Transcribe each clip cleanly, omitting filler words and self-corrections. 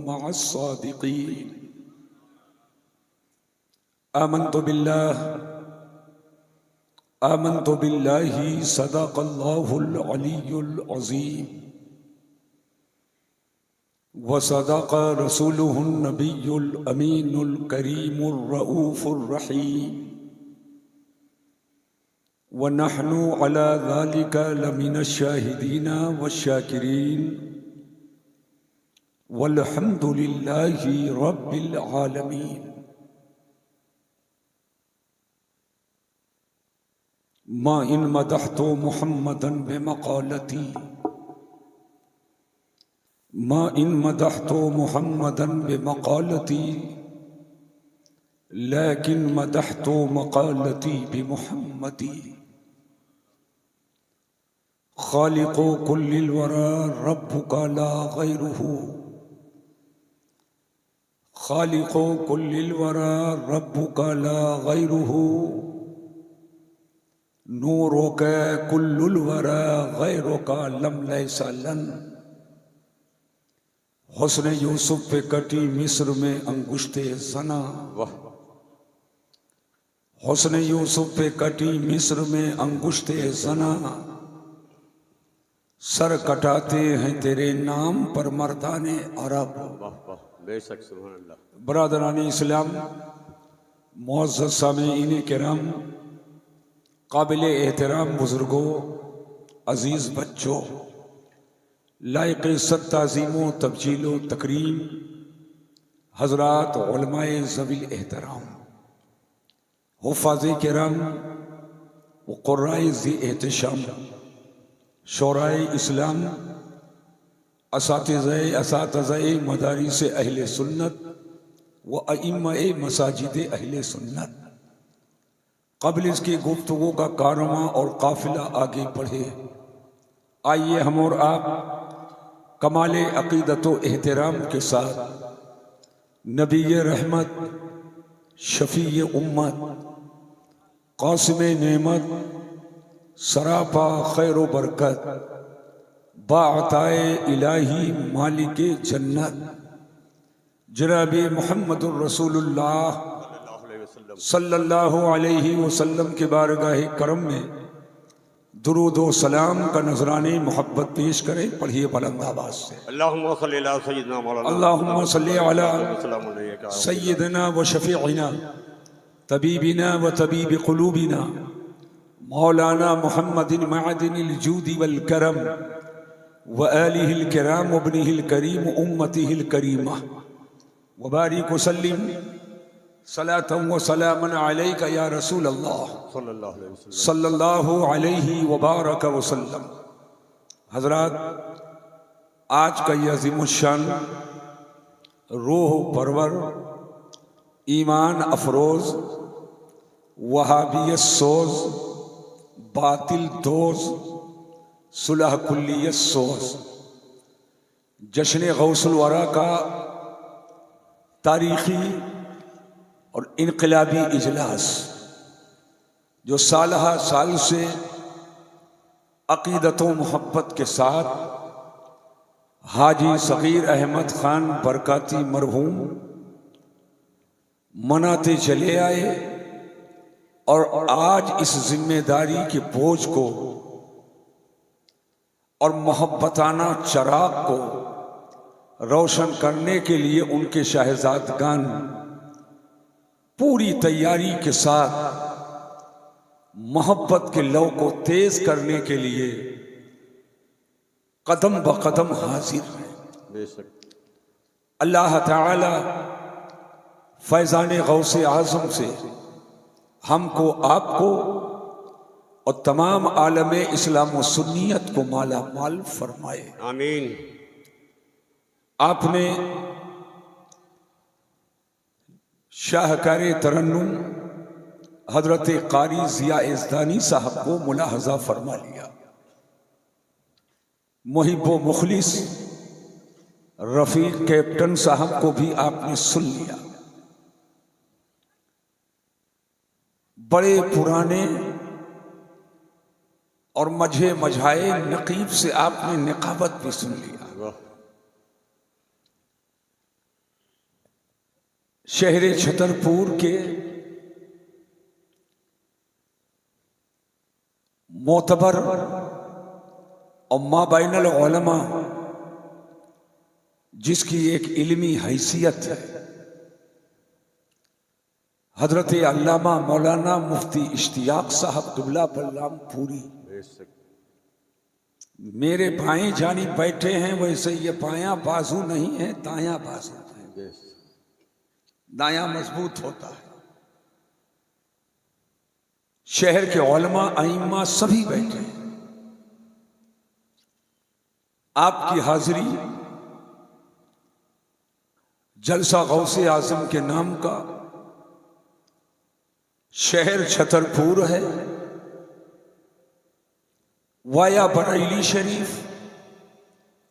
मअस-सादिक़ीन। आमन्तु बिल्लाहि सदक़ल्लाहुल अलियुल अज़ीम व सदक़ रसूलुहुन नबियुल अमीनुल करीमुर रऊफ़ुर रहीम व नहनु अला ज़ालिका लमिनश शाहिदीना वश्शाकिरीन वल्हम्दुलिल्लाहि रब्बिल आलमीन। मा इन मदहतु मुहम्मदन बिमक़ालती मा इन मदहतु मुहम्मदन बिमक़ालती लेकिन मदहतु मक़ालती बिमुहम्मदी। ख़ालिक़ु कुल्लिल वरा रब्बुका ला ग़ैरुहु ख़ालिक़ु कुल्लिल वरा रब्बुका ला ग़ैरुहु नूरुका कुल्लुल वरा ग़ैरुका लम लैसा लन। हुस्न यूसुफ पे कटी मिस्र में अंगुश्ते ज़ना। हुस्न यूसुफ पे कटी मिस्र में अंगुश्ते ज़ना। सर कटाते हैं तेरे नाम पर मर्दाने अरब। बेशक सुभान अल्लाह। बरादरानी इस्लाम, मुअज़्ज़ज़ सामीईन किराम, काबिल एहतराम बुजुर्गों, अजीज बच्चों, लायक इज़्ज़त ताज़ीमो तब्जीलो तकरीम हज़रात उलमाए ज़वील एहतराम, हुफ़ाज़े किराम व क़ुर्राए ज़ी एहतशाम, शोराए इस्लाम, असातिज़ाए मदारिस अहले सुन्नत व अइम्माए मसाजिद अहले सुन्नत। क़ब्ल इसकी गुफ्तगू का कारवां और काफ़िला आगे बढ़े, आइए हम और आप कमाले अक़ीदत व एहतराम के साथ नबी रहमत, शफ़ी उम्मत, क़ासिम नेमत, सरापा खैर व बरकत, बाअताए इलाही मालिके जन्नत जनाब मुहम्मदुर रसूलुल्लाह सल्लल्लाहु अलैहि वसल्लम के बारगाह करम में दुरूद व सलाम का नजराने मोहब्बत पेश करें। पढ़िए बुलंद आवाज से। अल्लाहुम्मा सल्ली अला सय्यिदना मौलाना अल्लाहुम्मा सल्ली अला सय्यिदना व शफीइना तबीबिना व तबीब क़ुलूबिना मौलाना मुहम्मदिन मअदिनिल जूदि वल करम व आलिहिल किराम व इब्निहिल करीम उम्मतिहिल करीमा व बारिक व सल्लिम सलातन व सलामन अलैका या रसूल अल्लाह सल्लल्लाहु अलैहि व बारक व सल्लम। हज़रात, आज का यह अज़ीमुश्शान रूह परवर, ईमान अफरोज, वहाबियत सोज, बातिल दोज, सुलह कुल्लियत सोज जश्न गौसुल वरा का तारीखी और इनकलाबी इजलास जो सालहा साल से अक़ीदत व मोहब्बत के साथ हाजी सग़ीर अहमद ख़ान बरकाती मरहूम मनाते चले आए और आज इस जिम्मेदारी के बोझ को और मोहब्बताना चराग को रोशन करने के लिए उनके शाहज़ादगान पूरी तैयारी के साथ मोहब्बत के लौ को तेज करने के लिए कदम ब कदम हाजिर हैं। अल्लाह ताला फैज़ान गौसे आज़म से हमको, आपको और तमाम आलम इस्लाम व सुन्नियत को माला माल फरमाए, आमीन। आपने शाहकार तरन्नुम हजरत कारी ज़िया इज़्दानी साहब को मुलाहजा फरमा लिया। मुहिब व मुखलिस रफ़ीक कैप्टन साहब को भी आपने सुन लिया। बड़े पुराने और मझे मझाए नकीब से आपने निकाबत भी सुन लिया। शहर छतरपुर के मोतबर और माबैनल उलमा जिसकी एक इल्मी हैसियत है, हजरत अल्लामा मौलाना मुफ्ती इश्तियाक साहब दुबला बल्लाम पूरी मेरे बाएं जानी बैठे हैं। वैसे ये बायां बाजू नहीं है, दायां बाजू है। दायां मजबूत होता है। शहर के उलमा अइम्मा सभी बैठे हैं। आपकी हाजिरी जलसा गौसे आजम के नाम का शहर छतरपुर है, वाया बरेली शरीफ,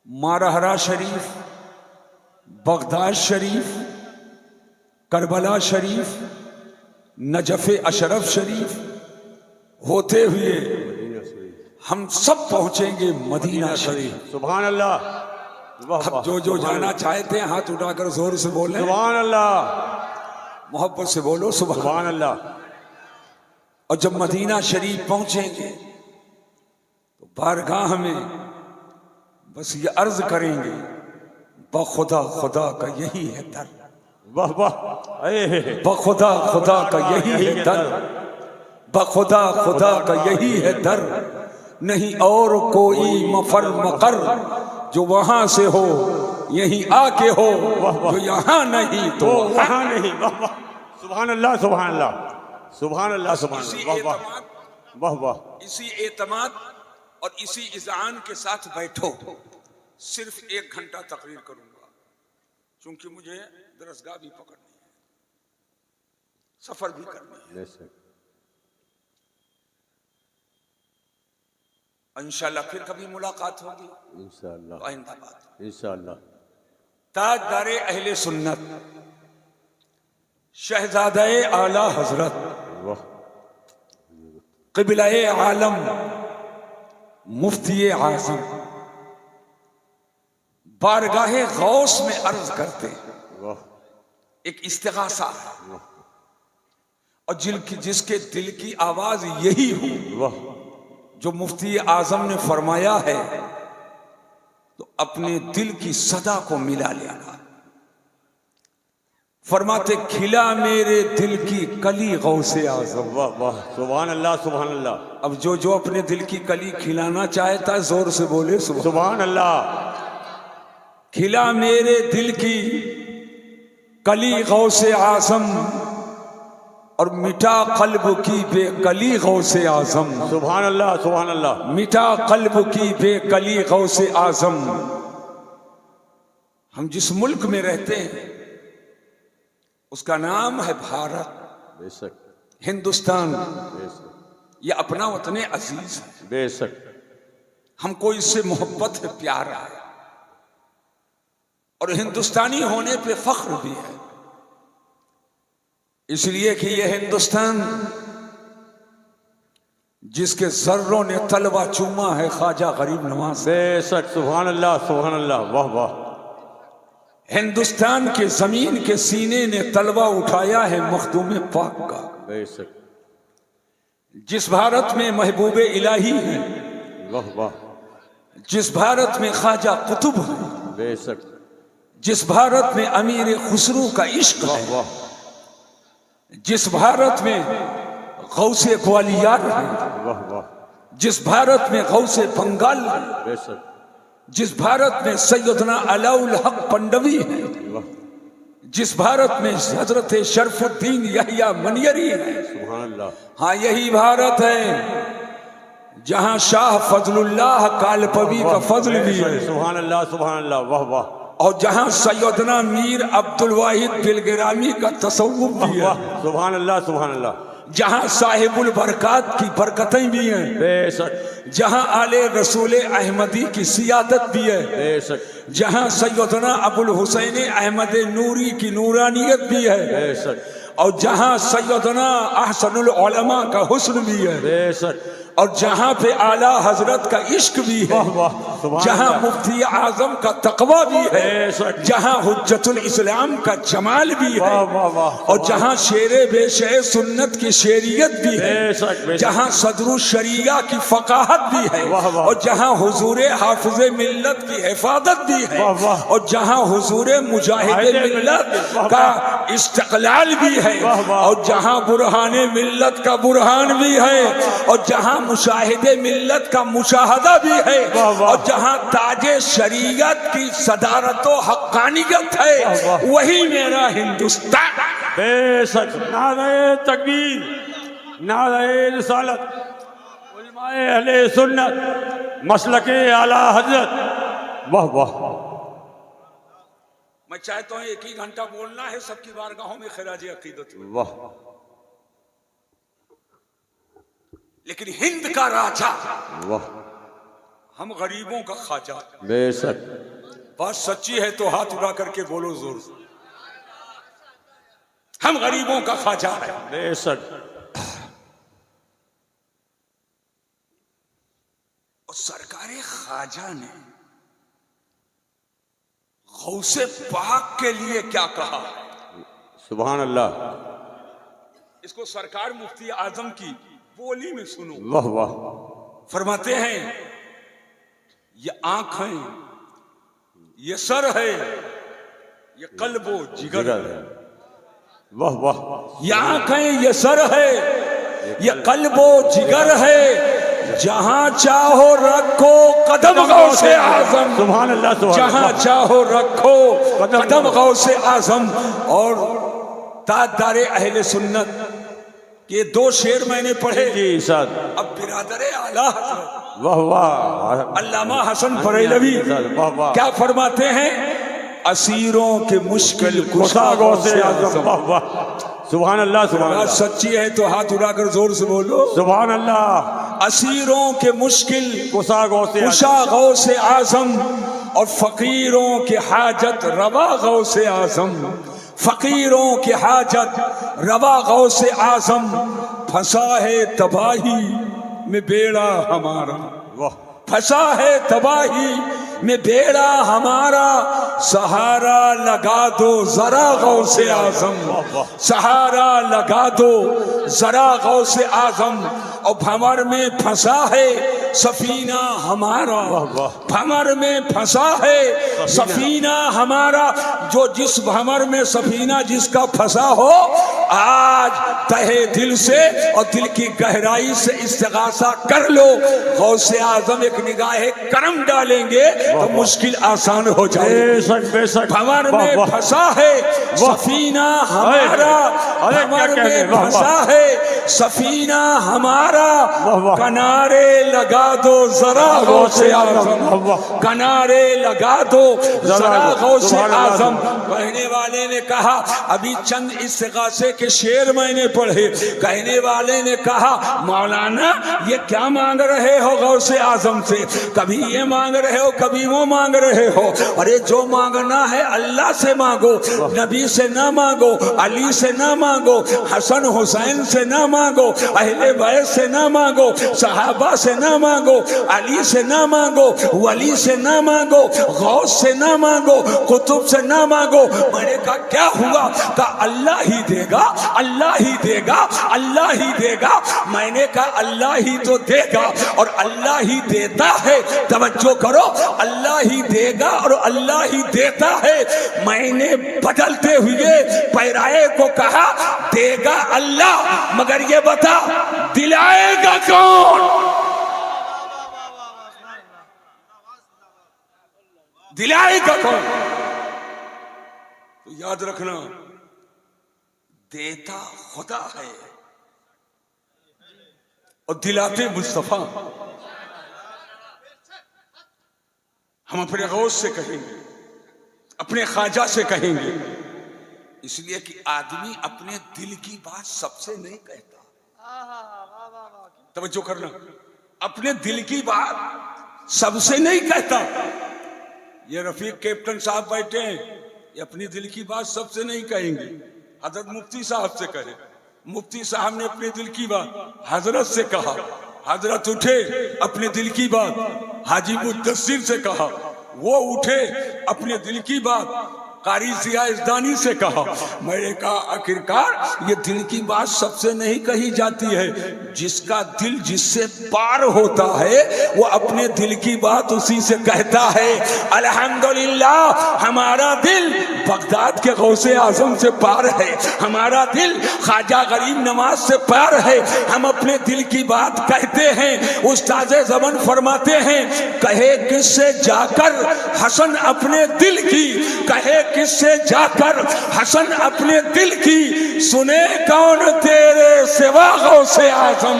मारहरा शरीफ, बगदाद शरीफ, करबला शरीफ, नजफ अशरफ शरीफ होते हुए हम सब पहुंचेंगे मदीना शरीफ। सुभान अल्लाह। अब जो जाना चाहते हैं हाथ उठाकर जोर से बोले सुभान अल्लाह, मोहब्बत से बोलो सुभान अल्लाह। और जब मदीना शरीफ पहुंचेंगे तो बारगाह में बस ये अर्ज करेंगे, बखुदा खुदा का यही है दर, वाह वाह, बखुदा खुदा का यही है दर, बखुदा खुदा का यही है दर, नहीं और कोई मफर मकर, जो वहां से हो यहीं आके हो, जो यहाँ नहीं तो वहां नहीं। वाह वाह, सुभान अल्लाह, सुभान अल्लाह, सुभान अल्लाह, सुभान अल्लाह, वाह वाह। इसी एतमाद और इसी इज़ान के साथ बैठो। सिर्फ 1 घंटा तकरीर करूंगा क्योंकि मुझे दरसगाह भी पकड़नी है, सफर भी करनी है। इंशाअल्लाह फिर कभी मुलाकात होगी, इंशाअल्लाह, आइंदा बात इंशाअल्लाह। ताजदारे अहले सुन्नत शहजादे आला हजरत क़िबला-ए आलम मुफ्ती आज़म बारगाहे गौस में अर्ज करते हैं, एक इस्तिग़ासा है, और जिसके दिल की आवाज यही हो जो मुफ्ती आज़म ने फरमाया है, तो अपने दिल की सदा को मिला लेगा। फरमाते खिला मेरे दिल की कली गौसे आज़म। वाह वाह, सुभान अल्लाह, सुभान अल्लाह। अब जो अपने दिल की कली खिलाना चाहता है जोर से बोले सुभान अल्लाह। खिला मेरे दिल की कली गौसे आज़म और मिटा कल्ब की बेकली गौसे आज़म। सुभान अल्लाह, सुभान अल्लाह। मिटा कल्ब की बेकली गौसे आज़म। हम जिस मुल्क में रहते हैं उसका नाम है भारत, बेशक, हिंदुस्तान। बेशक, ये अपना वतने अजीज है, बेशक। हमको इससे मोहब्बत है, प्यार है, और हिंदुस्तानी होने पे फख्र भी है, इसलिए कि यह हिंदुस्तान जिसके जर्रों ने तलवा चूमा है ख्वाजा गरीब नवाज से। बेशक, सुभान अल्लाह, सुभान अल्लाह, वाह वाह। हिंदुस्तान के जमीन के सीने ने तलवा उठाया है मखदूम पाक का। बेशक। जिस भारत में महबूबे इलाही है, वाह वाह। जिस भारत में ख्वाजा कुतुब है, बेशक। जिस भारत में अमीर खुसरू का इश्क है, वाह, जिस भारत में गौसे ग्वालियर है, वाह वाह। जिस भारत में गौसे बंगाल है, बेशक। जिस भारत में सैयदना अलाउल हक पंडवी है, जिस भारत में हजरत शरफुद्दीन यहिया मनियरी है, सुभान अल्लाह। हाँ यही भारत है जहां शाह फजलुल्लाह कालपवी का फजल भी है, सुभान अल्लाह, सुभान अल्लाह, वाह वाह। और जहां सैयदना मीर अब्दुल वाहिद बिलगिरामी का तसव्वुफ भी है, सुभान अल्लाह, सुभान अल्लाह। जहां साहिबुल बरकात की बरकतें भी हैं, बेशक। जहां आले रसूल अहमदी की सियादत भी है, बेशक। जहां सैयदना अबुल हुसैन अहमद नूरी की नूरानियत भी है, बेशक। और जहां सैयदना अहसनुल उलमा का हुस्न भी है, बेशक। और जहां पे आला हजरत का इश्क भी है, जहां मुफ्ती आजम का तकवा भी है, जहां हुज्जतुल इस्लाम का जमाल भी है, और जहां शेरे बेशे सुन्नत की शेरियत भी है, जहां सदरुल शरिया की फकाहत भी है, और जहां हुजूर हाफिज़े मिल्लत की हिफाजत भी है, और जहां हुजूर मुजाहिदे मिल्लत का इस्तिक़लाल भी है, और जहां बुरहाने मिल्लत का बुरहान भी है, और जहां मुशाहिदे मिल्लत का मुशाहदा भी है, और जहां ताजे शरीयत की सदारत व हक्कानियत है, वही मेरा हिंदुस्तान। बेशक। नारे तकबीर, नारे रिसालत, उलमाए अहले सुन्नत, मसलके आला हजरत। वाह वाह। मैं चाहता हूं 1 ही घंटा बोलना है सबकी बारगाहों में खिराज अकीदत। वाह। लेकिन हिंद का राजा, वाह। हम गरीबों का ख्वाजा। बेशक। बात सच्ची है तो हाथ उड़ा करके बोलो जोर से, हम गरीबों का ख्वाजा है। बेशक। और सरकारे ख्वाजा ने गौसे पाक के लिए क्या कहा? सुभान अल्लाह। इसको सरकार मुफ्ती आजम की बोली में सुनो। वाह वाह। फरमाते हैं ये आंख है, ये सर है, ये कल्बो जिगर है। वाह वाह। ये आंख है, ये सर है, ये कल्बो जिगर है, जहां चाहो रखो कदम गौसे आजम। सुभान अल्लाह। जहां चाहो रखो कदम गौसे आजम। और ताजदारे अहले सुन्नत ये 2 शेर मैंने पढ़े जी सर। अब बिरादरे आला हजरत वाह वाह। अल्लामा हसन फरेलवी वाह वाह। क्या फरमाते हैं? असीरों के मुश्किल कुशा गौसे आजम। वाह वाह। सुभान अल्लाह। सुभान अल्लाह। सच्ची है तो हाथ उड़ाकर जोर से बोलो सुभान अल्लाह। असीरों के मुश्किल कुशा गौसे आजम, और फकीरों की हाजत रवा गौसे आजम। फकीरों की हाजत रवा गौसे आजम, फंसा है तबाही में बेड़ा हमारा। वाह। फंसा है तबाही में बेड़ा हमारा, सहारा लगा दो जरा गौसे आजम। सहारा लगा दो जरा गौसे आजम। और भंवर में फंसा है सफीना हमारा। भंवर में फंसा है सफीना हमारा। जो जिस भंवर में सफीना जिसका फंसा हो, आज तहे दिल से और दिल की गहराई से इस्तिगासा कर लो। गौसे आजम एक निगाह करम डालेंगे तो मुश्किल आसान हो जाए। भंवर में फंसा है सफीना हमारा। भंवर में फंसा है सफीना हमारा। किनारे लगा दो जरा गौसे आजम। किनारे लगा दो जरा गौसे आजम। कहने वाले ने कहा, अभी चंद इस्तिगासे के शेर मैंने पढ़े। कहने वाले ने कहा, मौलाना ये क्या मांग रहे हो गौसे आजम से? कभी ये मांग रहे हो, कभी वो मांग रहे हो। अरे जो मांगना है अल्लाह से मांगो, नबी से ना मांगो, अली से ना मांगो, हसन हुसैन से ना मांगो, अहले बैत से ना मांगो, सहाबा से ना मांगो, अली से ना मांगो, वली से ना मांगो, गौस से ना मांगो, कुतुब से ना मांगो। मैंने कहा क्या हुआ? कहा अल्लाह ही देगा, अल्लाह ही देगा, अल्लाह ही देगा। मैंने कहा अल्लाह ही तो देगा और अल्लाह ही देता है। तवज्जो करो, अल्लाह ही देगा और अल्लाह ही देता है। मैंने बदलते हुए पैराए को कहा देगा अल्लाह, मगर ये बता दिलाएगा कौन? दिलाएगा कौन? तो याद रखना, देता खुदा है और दिलाते मुस्तफा। हम अपने गौस से कहेंगे, अपने ख्वाजा से कहेंगे, इसलिए कि आदमी अपने दिल की बात सबसे नहीं कहता। तवज्जो करना, अपने दिल की बात सबसे नहीं कहता। ये रफीक कैप्टन साहब बैठे हैं, ये अपनी दिल की बात सबसे नहीं कहेंगे। हजरत मुफ्ती साहब से कहे, मुफ्ती साहब ने अपने दिल की बात हजरत से कहा। हजरत उठे, अपने दिल की बात हाजी मुद्दस्सिर से कहा, वो उठे, अपने दिल की बात कारी जिया इस्दानी से कहा। मैंने कहा आखिरकार ये दिल की बात सबसे नहीं कही जाती है, जिसका दिल जिससे पार होता है वो अपने दिल की बात उसी से कहता है। अल्हम्दुलिल्लाह हमारा दिल बगदाद के गौसे आजम से पार है, हमारा दिल ख्वाजा गरीब नवाज से पार है। हम अपने दिल की बात कहते हैं। उस्ताद ज़मान फरमाते हैं, कहे किससे जाकर हसन अपने दिल की, कहे किससे जाकर हसन अपने दिल की, सुने कौन तेरे सिवा गौसे आजम,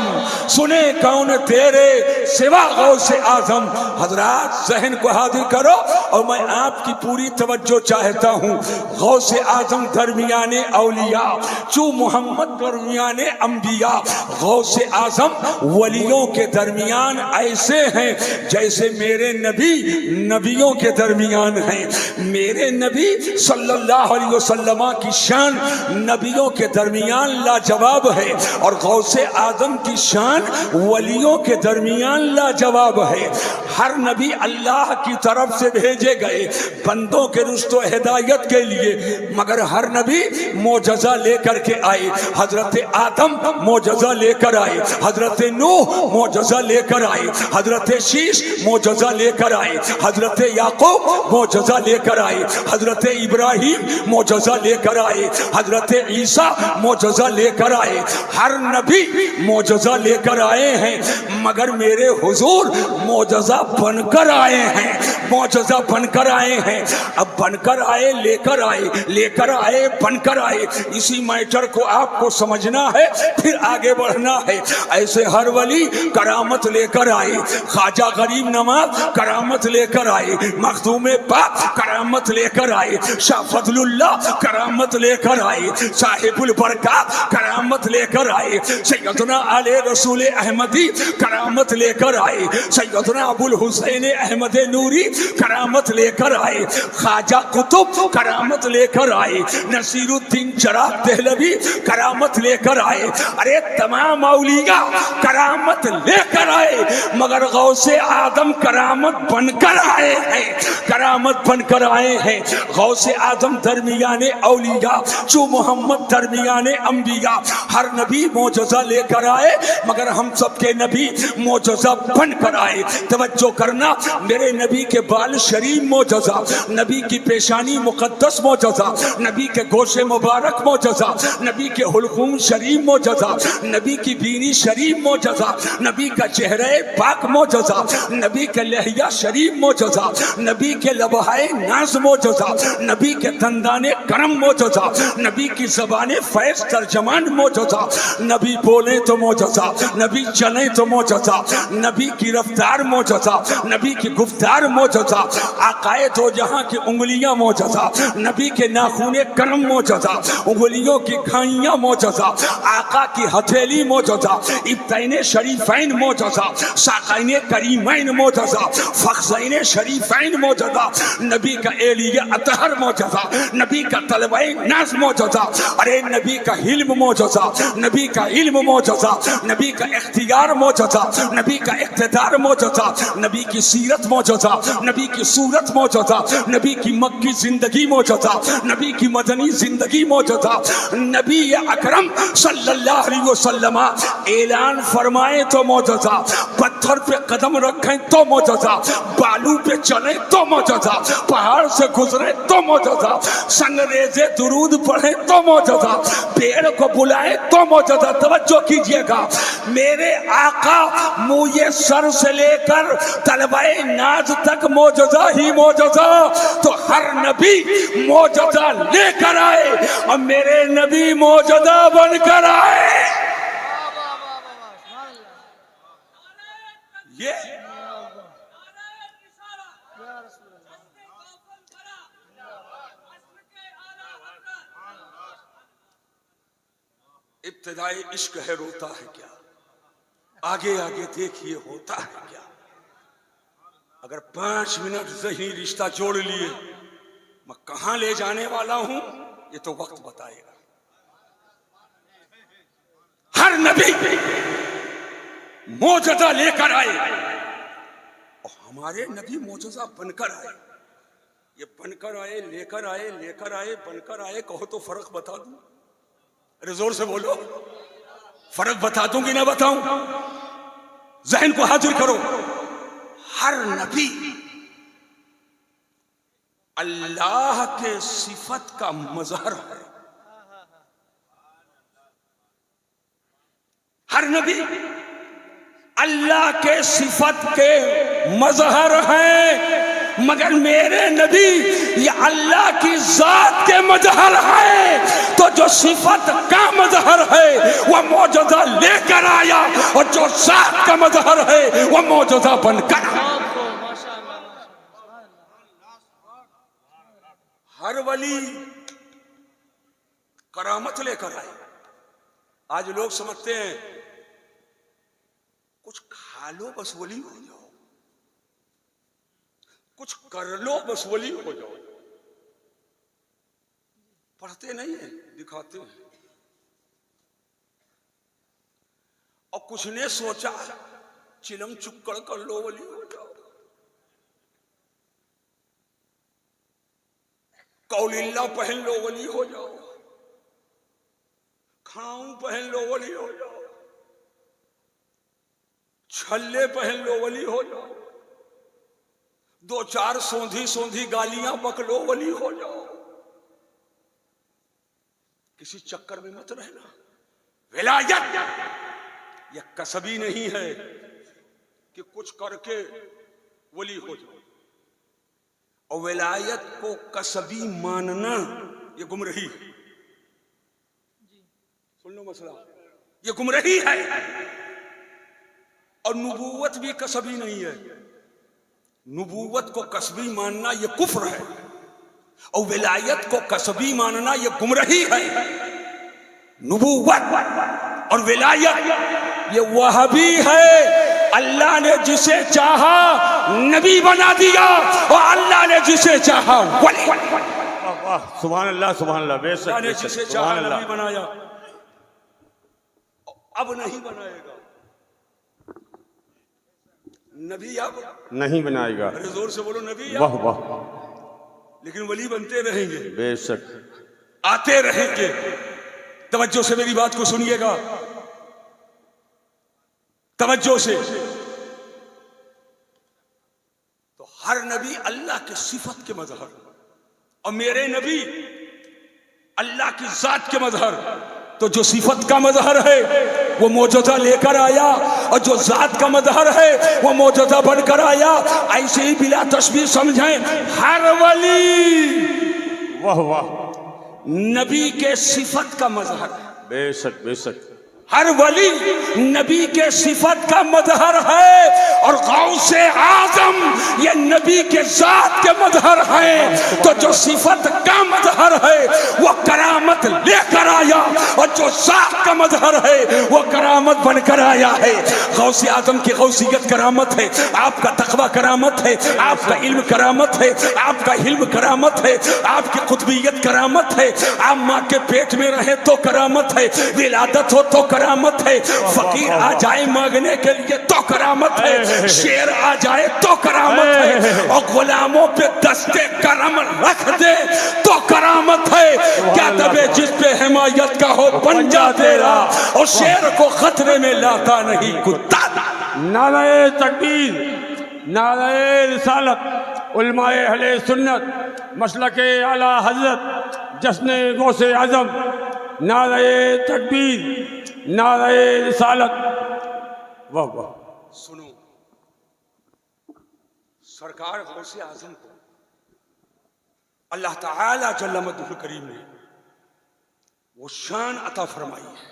सुने कौन तेरे सिवा गौसे आजम। हजरात ज़हन को हाजिर करो और मैं आपकी पूरी तवज्जो चाहता हूँ। गौसे आजम दरमियाने औलिया, चू मोहम्मद दरमियाने अंबिया। गौसे आजम वलियों के दरमियान ऐसे हैं जैसे मेरे नबी नबियों के दरमियान हैं। मेरे नबी सल्लल्लाहु अलैहि वसल्लम की शान नबियों के दरमियान लाजवाब है और गौसे आजम की शान वलियों के दरमियान लाजवाब है। हर नबी अल्लाह की तरफ से भेजे गए बंदों के रुश्तो हिदायत के लिए, मगर हर नबी मोजज़ा लेकर के आए। हजरत आदम मोजज़ा लेकर आए, हजरत नूह मोजज़ा लेकर आए, हजरत शीश मोजज़ा लेकर आए, हजरत याकूब मोजज़ा लेकर आए, हजरत इब्राहिम मोजज़ा लेकर आए, हजरत ईसा मोजज़ा लेकर आए। हर नबी मोजज़ा लेकर आए हैं, मगर मेरे हुजूर मोजज़ा बनकर आए हैं, मोजज़ा बनकर आए हैं। अब बनकर आए, लेकर आए, लेकर आए, बनकर आए, इसी मैटर को आपको समझना है, फिर आगे बढ़ना है। ऐसे हर वली करामत लेकर आए। ख्वाजा गरीब नवाज करामत लेकर आए, मखदूम पाक करामत लेकर आए, शाह फजलुल्लाह करामत लेकर आए, साहिबुल बरकत करामत लेकर आए, सैयदना आले रसूल अहमदी करामत लेकर आए, सैयदना अबुल हुसैन अहमद नूरी करामत लेकर आए, ख्वाजा कुतुब करामत लेकर आए, नसीरुद्दीन चराग देहलवी करामत लेकर आए। अरे तमाम औलिया करामत लेकर आए, मगर गौसे आदम करामत बनकर आए हैं, करामत बनकर आए हैं। गौसे आदम दरमियाने औलिया, चू मोहम्मद दरमियाने अंबिया। हर नबी मोजज़ा लेकर आए, मगर हम सबके नबी मोजज़ा बनकर आए। तवज्जो करना, मेरे नबी के बाल शरीफ मोजज़ा, नबी की पेशानी मुकद्दस मोजज़ा, नबी के गोशे मुबारक मोजज़ा, नबी के हुलकुम शरीफ मोजज़ा, नबी की बीनी शरीफ मोजज़ा, नबी का चेहरे पाक मोजज़ा, नबी के लहिया शरीफ मोजज़ा, नबी के लबहाए नाज मोजज़ा, नबी के दंदाने करम मोजज़ा, नबी की ज़बाने फैज़ तर्जमान मोजज़ा। नबी बोले तो मोजज़ा, नबी चले तो मोजज़ा, नबी की रफ्तार मोजज़ा, नबी की गुफ्तार मोजज़ा, आकाए दो जहां की उंगलियां मोजज़ा, नबी के नाखूने करम मोजज़ा, उंगलियों की घाइयां मोजज़ा, आका की हथेली मोजज़ा, इब्तैने शरीफैन मोजज़ा, साक़ैने करीमैन मोजज़ा, फ़ख्ज़ैने शरीफैन मोजज़ा, नबी का एलिया अतहर मोजज़ा, नबी का तलवाए नाज़ मोजज़ा। अरे नबी का हिल्म मोजज़ा, नबी का इल्म मोजज़ा, नबी का इख्तियार मोजज़ा, नबी का इक़्तिदार मोजज़ा, नबी की सीरत मोजज़ा, नबी की सूरत मोजज़ा, नबी की मक्की जिंदगी मोजज़ा, नबी की मदनी जिंदगी मोजज़ा। नबी अकरम सल्लल्लाहु अलैहि वसल्लम ऐलान फरमाए तो मोजज़ा, पत्थर पे कदम रखें तो मोजज़ा, बालू पे चले तो मोजज़ा, पहाड़ से गुजरे तो मोजज़ा, संगरेज़े दुरूद पढ़े तो मोजज़ा, पेड़ को बुलाए तो मोजज़ा। तवज्जो कीजिएगा, मेरे आका मुझे सर से लेकर तलवाए नाज तक मोजज़ा ही मोजज़ा। तो हर नबी मोजज़ा लेकर आए और मेरे नबी मोजज़ा बनकर आए। ये इब्तिदाई इश्क है, रोता है क्या? आगे आगे देखिए होता है क्या? अगर 5 मिनट ज़हनी रिश्ता जोड़ लिए, मैं कहां ले जाने वाला हूं ये तो वक्त बताएगा। हर नबी मोजज़ा लेकर आए और हमारे नबी मोजज़ा बनकर आए। ये बनकर आए, लेकर आए, लेकर आए, बनकर आए, कहो तो फर्क बता दूं? अरे जोर से बोलो, फर्क बता दूं कि ना बताऊं? जहन को हाजिर करो। हर नबी अल्लाह के सिफत का मजहर है। हर नबी अल्लाह के सिफत के मजहर है, मगर मेरे नबी ये अल्लाह की जात के मजहर है। तो जो सिफत का मजहर है वह मौजूदा लेकर आया, और जो जात का मजहर है वह मौजूदा बनकर आया। हर वली करामत लेकर आए। आज लोग समझते हैं कुछ खा लो बस वली हो जाओ, कुछ कर लो बस वली हो जाओ। पढ़ते नहीं है, दिखाते हैं। और कुछ ने सोचा चिलम चुक्कड़ कर लो वली हो जाओ, कौलिल्ला पहन लो वली हो जाओ, खाऊं पहन लो वली हो जाओ, छल्ले पहन लो वली हो जाओ, दो चार सोंधी सोंधी गालियां बक लो वली हो जाओ। किसी चक्कर में मत रहना। विलायत यह कसबी नहीं है कि कुछ करके वली हो जाओ, और विलायत को कसबी मानना यह गुमराही है। सुन लो मसला, यह गुमराही है। और नबूवत भी कसबी नहीं है। नबूवत को कसबी मानना यह कुफ्र है, और विलायत को कसबी मानना यह गुमराही है। नबूवत और विलायत ये वह भी है। अल्लाह ने जिसे चाहा नबी बना दिया, और अल्लाह ने जिसे चाहा वली। सुभान अल्लाह, सुभान अल्लाह। बेशक ने जिसे चाहा नबी बनाया, अब नहीं बनाएगा नबी, अब नहीं बनाएगा। अरे जोर से बोलो नबी। वाह वाह। लेकिन वली बनते रहेंगे, बेशक आते रहेंगे। तवज्जो से मेरी बात को सुनिएगा, तवज्जो से। तो हर नबी अल्लाह के सिफत के मजहर, और मेरे नबी अल्लाह की जात के मजहर। तो जो सिफत का मजहर है वो मौजूदा लेकर आया, और जो जात का मजहर है वो मौजूदा बनकर आया। ऐसे ही बिला तशबीह समझें, हर वली वाह वाह नबी के सिफत का मजहर है। बेशक बेशक हर वली नबी के सिफत का मजहर है, और गौसे आजम ये नबी के जात के मजहर है। तो जो सिफत का मजहर है वो करामत लेकर आया, और जो जात का मजहर है वो करामत बनकर आया है। गौसे आजम की गौसियत करामत है, आपका तकवा करामत है, आपका इल्म करामत है, आपका हिल्म करामत है, आपकी कुतुबियत करामत है। आप माँ के पेट में रहे तो करामत है, विलादत हो तो करामत है, फकीर आ जाए मांगने के लिए तो करामत है, शेर आ जाए तो करामत है, और गुलामों पे दस्ते करम रख दे तो करामत है। क्या तबे जिस पे हिमायत का हो पंजा तेरा, और शेर को खतरे में लाता नहीं कुत्ता। नारे तकबीर, नारे रिसालत, उलमाए अहले सुन्नत, मसलके आला हजरत, जश्न गौसे आजम। नारे तकबीर, नारे रिसालत। वाह वाह। सुनो, सरकार गौसे आजम को अल्लाह ताला जल्ल मद्दुल करीम ने वो शान अता फरमाई है।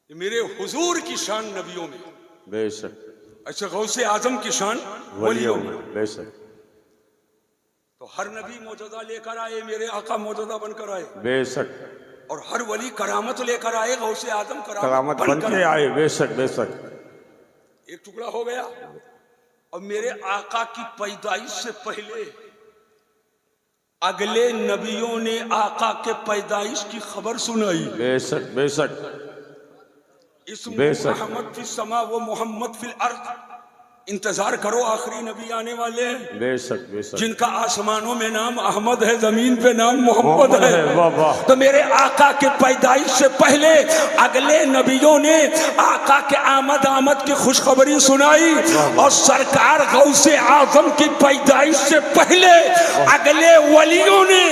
ये मेरे हुजूर की शान नबियों में, बेशक ऐसे गौसे आजम की शान वलियों में, बेशक। तो हर नबी मौजूदा लेकर आए, मेरे आका मौजूदा बनकर आए, बेशक। और हर वली करामत लेकर आए, गौसे आजम करामत बनकर आए, बेशक बेशक। एक टुकड़ा हो गया। और मेरे आका की पैदाइश से पहले अगले नबियों ने आका के पैदाइश की खबर सुनाई, बेशक बेशक। इसमें बेशक। मोहम्मद फिल समा वो मोहम्मद फिल अर्द। इंतजार करो, आखिरी नबी आने वाले हैं बेशक बेशक। जिनका आसमानों में नाम अहमद है, जमीन पे नाम मोहम्मद है। वाह वाह। तो मेरे आका के पैदाइश से पहले अगले नबियों ने आका के आमद की खुशखबरी सुनाई, और सरकार गौसे आजम की पैदाइश से पहले अगले वलियों ने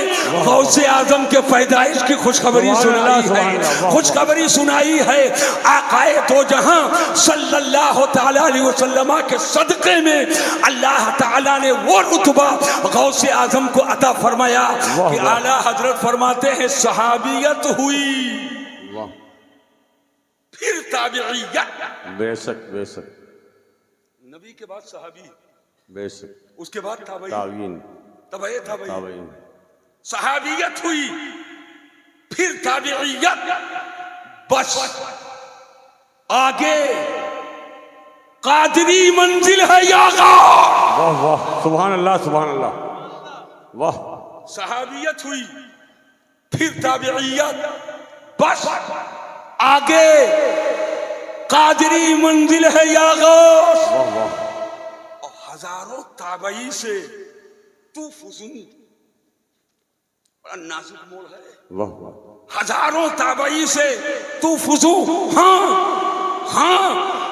गौसे आजम के पैदाइश की खुशखबरी सुनाई है। खुशखबरी सुनाई है आकाए दो जहां सल्लल्लाहु तआला अलैहि वसल्लम के सदक़े में अल्लाह ताला ने वो रुतबा गौसे आजम को अता फरमाया कि आला हजरत फरमाते हैं सहाबियत हुई, फिर ताबिइयत। बेशक बेशक। नबी के बाद सहाबी, बेशक। उसके बाद ताबीन, ताबईन। सहाबियत हुई, फिर ताबिइयत, बस आगे कादरी मंजिल है या गौस। वाह वाह, सुभान अल्लाह सुभान अल्लाह। वाह। सहाबियत हुई, फिर ताबिइयत, बस आगे कादरी मंजिल है या गौस। वाह वाह। और हजारों ताबई से तू फुजूं, बड़ा नाजुक मोड़ है। वाह वाह। हजारों ताबई से तू फुजूं, हाँ हाँ,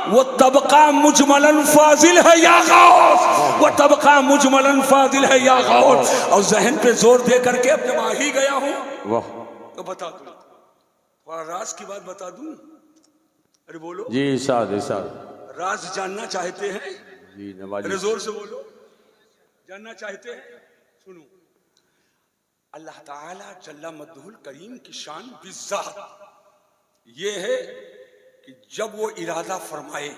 वो तबका मुजमलन फाजिल है या गौस, वो तबका मुजमलन फाजिल है या गौस। और जहन पे जोर दे करके अब जब आ ही गया हूं वाह। तो बता दूं, थोड़ा राज की बात बता दूं। अरे बोलो जी, इरशाद इरशाद। राज जानना चाहते हैं? जी नवाजी। अरे जोर से बोलो, जानना चाहते हैं? सुनो, अल्लाह ताला जल्ला मद्दुहुल करीम की शान बिज़्ज़ात ये है कि जब वो इरादा फरमाए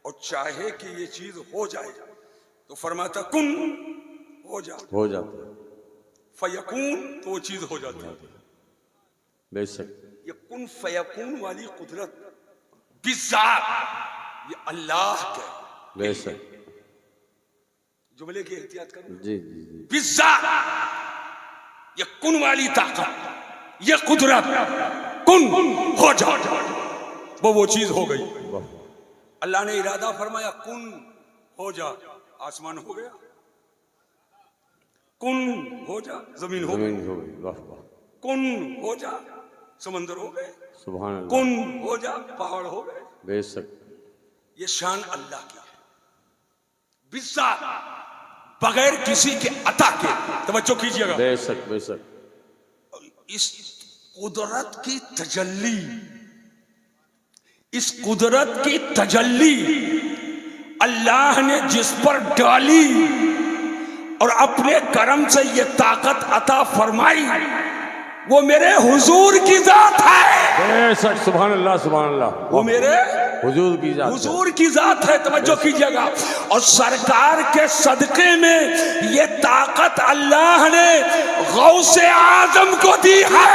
और चाहे कि ये चीज हो जाए तो फरमाता कुन, हो जा, हो जाता। फयकून, तो वो चीज हो जाती है। बेशक। ये कुन फयकून वाली कुदरत बिज़्ज़ात ये अल्लाह के। बेशक। जुमले की एहतियात करो। जी जी जी। बिज़्ज़ात ये कुन वाली ताकत, ये कुदरत, कुन हो जा, वो चीज हो गई। अल्लाह ने इरादा फरमाया कुन हो जा, आसमान हो गया। कुन हो जा, जमीन हो गई। वाह वाह। कुन हो जा, समंदर हो गए। सुभान अल्लाह। कुन हो जा, पहाड़ हो गए। बेशक। ये शान अल्लाह की है, बिज़्ज़ात, बगैर किसी के अता के। तवज्जो कीजिएगा। बेशक बेशक। इस कुदरत की तजल्ली, इस कुदरत की तजल्ली अल्लाह ने जिस पर डाली और अपने करम से ये ताकत अता फरमाई, वो मेरे हुजूर की जात है। बेशक। सुभान अल्लाह सुभान अल्लाह। वो मेरे हुजूर की जात, हुजूर की जात है। तवज्जो कीजिएगा। और सरकार के सदके में ये ताकत अल्लाह ने गौसे आजम को दी है।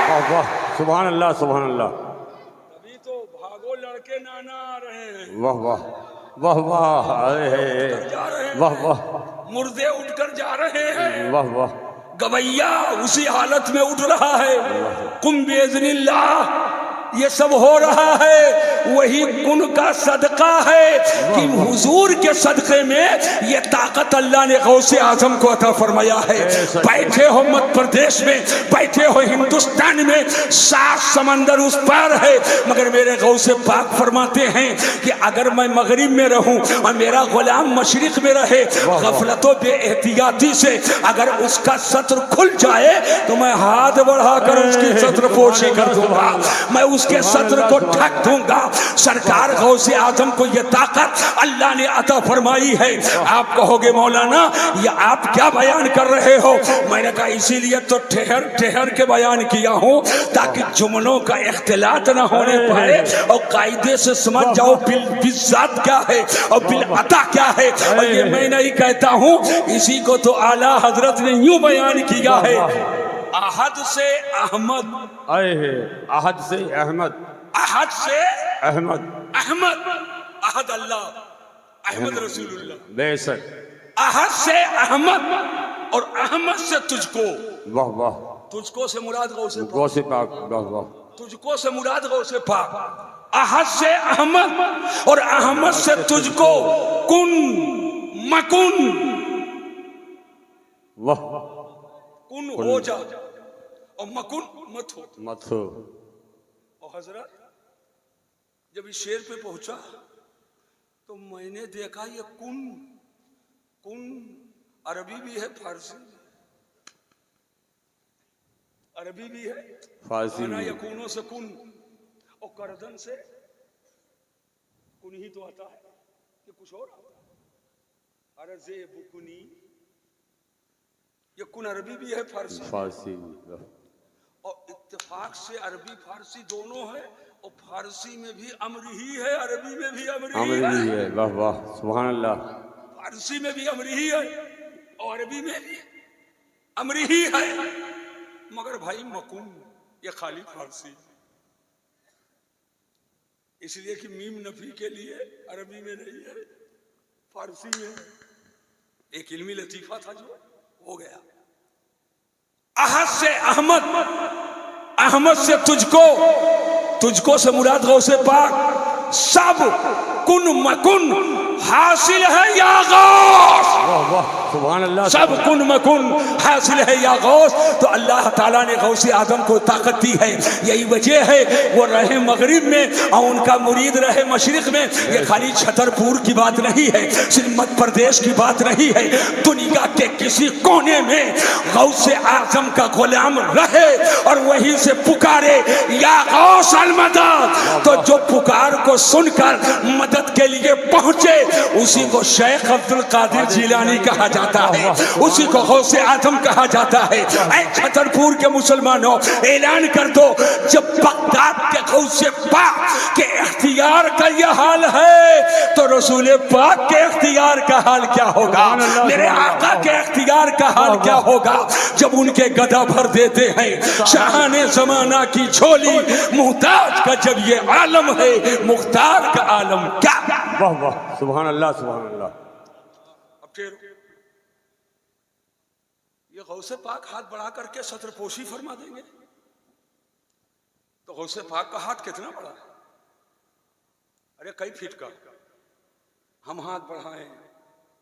वाह वाह। सुभान अल्लाह सुभान अल्लाह। अभी तो भागो लड़के नाना आ रहे हैं। वाह वाह वाह वाह। अरे जा रहे हैं, वाह वाह। मुर्दे उठकर जा रहे हैं। वाह वाह। गवैया उसी हालत में उठ रहा है। कुम बिइज़्निल्लाह ये सब हो रहा है, वही कुन का सदका है कि हुजूर के सदके में ये ताकत अल्लाह ने गौसे आजम को अता फरमाया है। बैठे हो मध्य प्रदेश में, बैठे हो हिंदुस्तान में, 7 समंदर उस पार है, मगर मेरे गौसे पाक फरमाते हैं कि अगर मैं मगरिब में रहूं और मेरा गुलाम मशरिक में रहे, गफलतों बेएहतियाती से अगर उसका सत्र खुल जाए तो मैं हाथ बढ़ाकर उसकी सत्र पोशी कर दूंगा, मैं उसके सत्र को ढक दूंगा। सरकार गौसे आजम को यह ताकत अल्लाह ने अता फरमाई है। आप कहोगे मौलाना ये आप क्या बयान कर रहे हो? मैंने कहा इसीलिए तो ठहर ठहर के बयान किया हूं ताकि जुमलों का इख्तिलात ना होने पाए और कायदे से समझ जाओ बिज़्ज़ात क्या है और बिल अता क्या है। और ये मैं नहीं कहता हूं, इसी को तो आला हजरत ने यूं बयान किया है, अहद से अहमद, आए है अहद से अहमद, अहद से अहमद, अहमद, अहद अल्लाह, अहमद रसूलुल्लाह। बेशक। अहद से अहमद और अहमद से तुझको। वाह वाह। तुझको से मुराद गौसे पाक। गौसे पाक। वाह वाह। तुझको से मुराद गौसे पाक, अहद से अहमद और अहमद से तुझको, कुन मकुन, वाह, कुन हो जा और मकुन मत हो। मत हो। और हजरत जब इस शेर पे पहुंचा तो मैंने देखा ये कुन, कुन अरबी भी है फारसी भी, अरबी भी है फारसी ना, भी। यकूनों से कुन और करदन से कुन ही तो आता है कि कुछ और आता है। अरजे बुकुनी, ये कुन अरबी भी है फारसी फारसी भी। और इत्तेफाक से अरबी फारसी दोनों है, और फारसी में भी अम्र ही है, अरबी में भी अम्र ही है। वाह वाह, सुभान अल्लाह। फारसी में भी अम्र ही है और अरबी में भी अम्र ही है। मगर भाई मकुन ये खाली फारसी, इसलिए कि मीम नफी के लिए अरबी में नहीं है, फारसी में। एक इल्मी लतीफा था जो हो गया। अहद से अहमद, अहमद से तुझको, तुझको से मुराद गौसे पाक, सब कुन मकुन हासिल है या गौस। वाह वाह, सुभान अल्लाह। सब कुन मकुन हासिल है या गौस। तो अल्लाह ताला ने गौसे आदम को ताकत दी है, यही वजह है वो रहे मगरिब में और उनका मुरीद रहे मशरिक में। ये खाली छतरपुर की बात नहीं है, सिर्फ मध्य प्रदेश की बात नहीं है, दुनिया के किसी कोने में गौसे आजम का गुलाम रहे और वहीं से पुकारे या गौस अल मदद, तो जो पुकार को सुनकर मदद के लिए पहुंचे उसी को शेख अब्दुल कादिर जिलानी कहा जाता है, उसी को गौसे आजम कहा जाता है। ऐ छतरपुर के मुसलमानों, ऐलान कर दो, जब बगदाद के गौसे पाक के इख्तियार का यह हाल है तो रसूल पाक के इख्तियार का हाल क्या होगा, मेरे आका के इख्तियार का हाल क्या होगा जब उनके गदा भर देते हैं शाहाने जमाना की झोली। मुहताज का जब ये आलम है, मुख्तार का आलम क्या। वाह वाह, सुभान अल्लाह, सुभान अल्लाह। अब फिर ये गौसे पाक हाथ बढ़ा करके सत्रपोशी फरमा देंगे, तो गौसे पाक का हाथ कितना बड़ा है? अरे कई फीट का, हम हाथ बढ़ाएं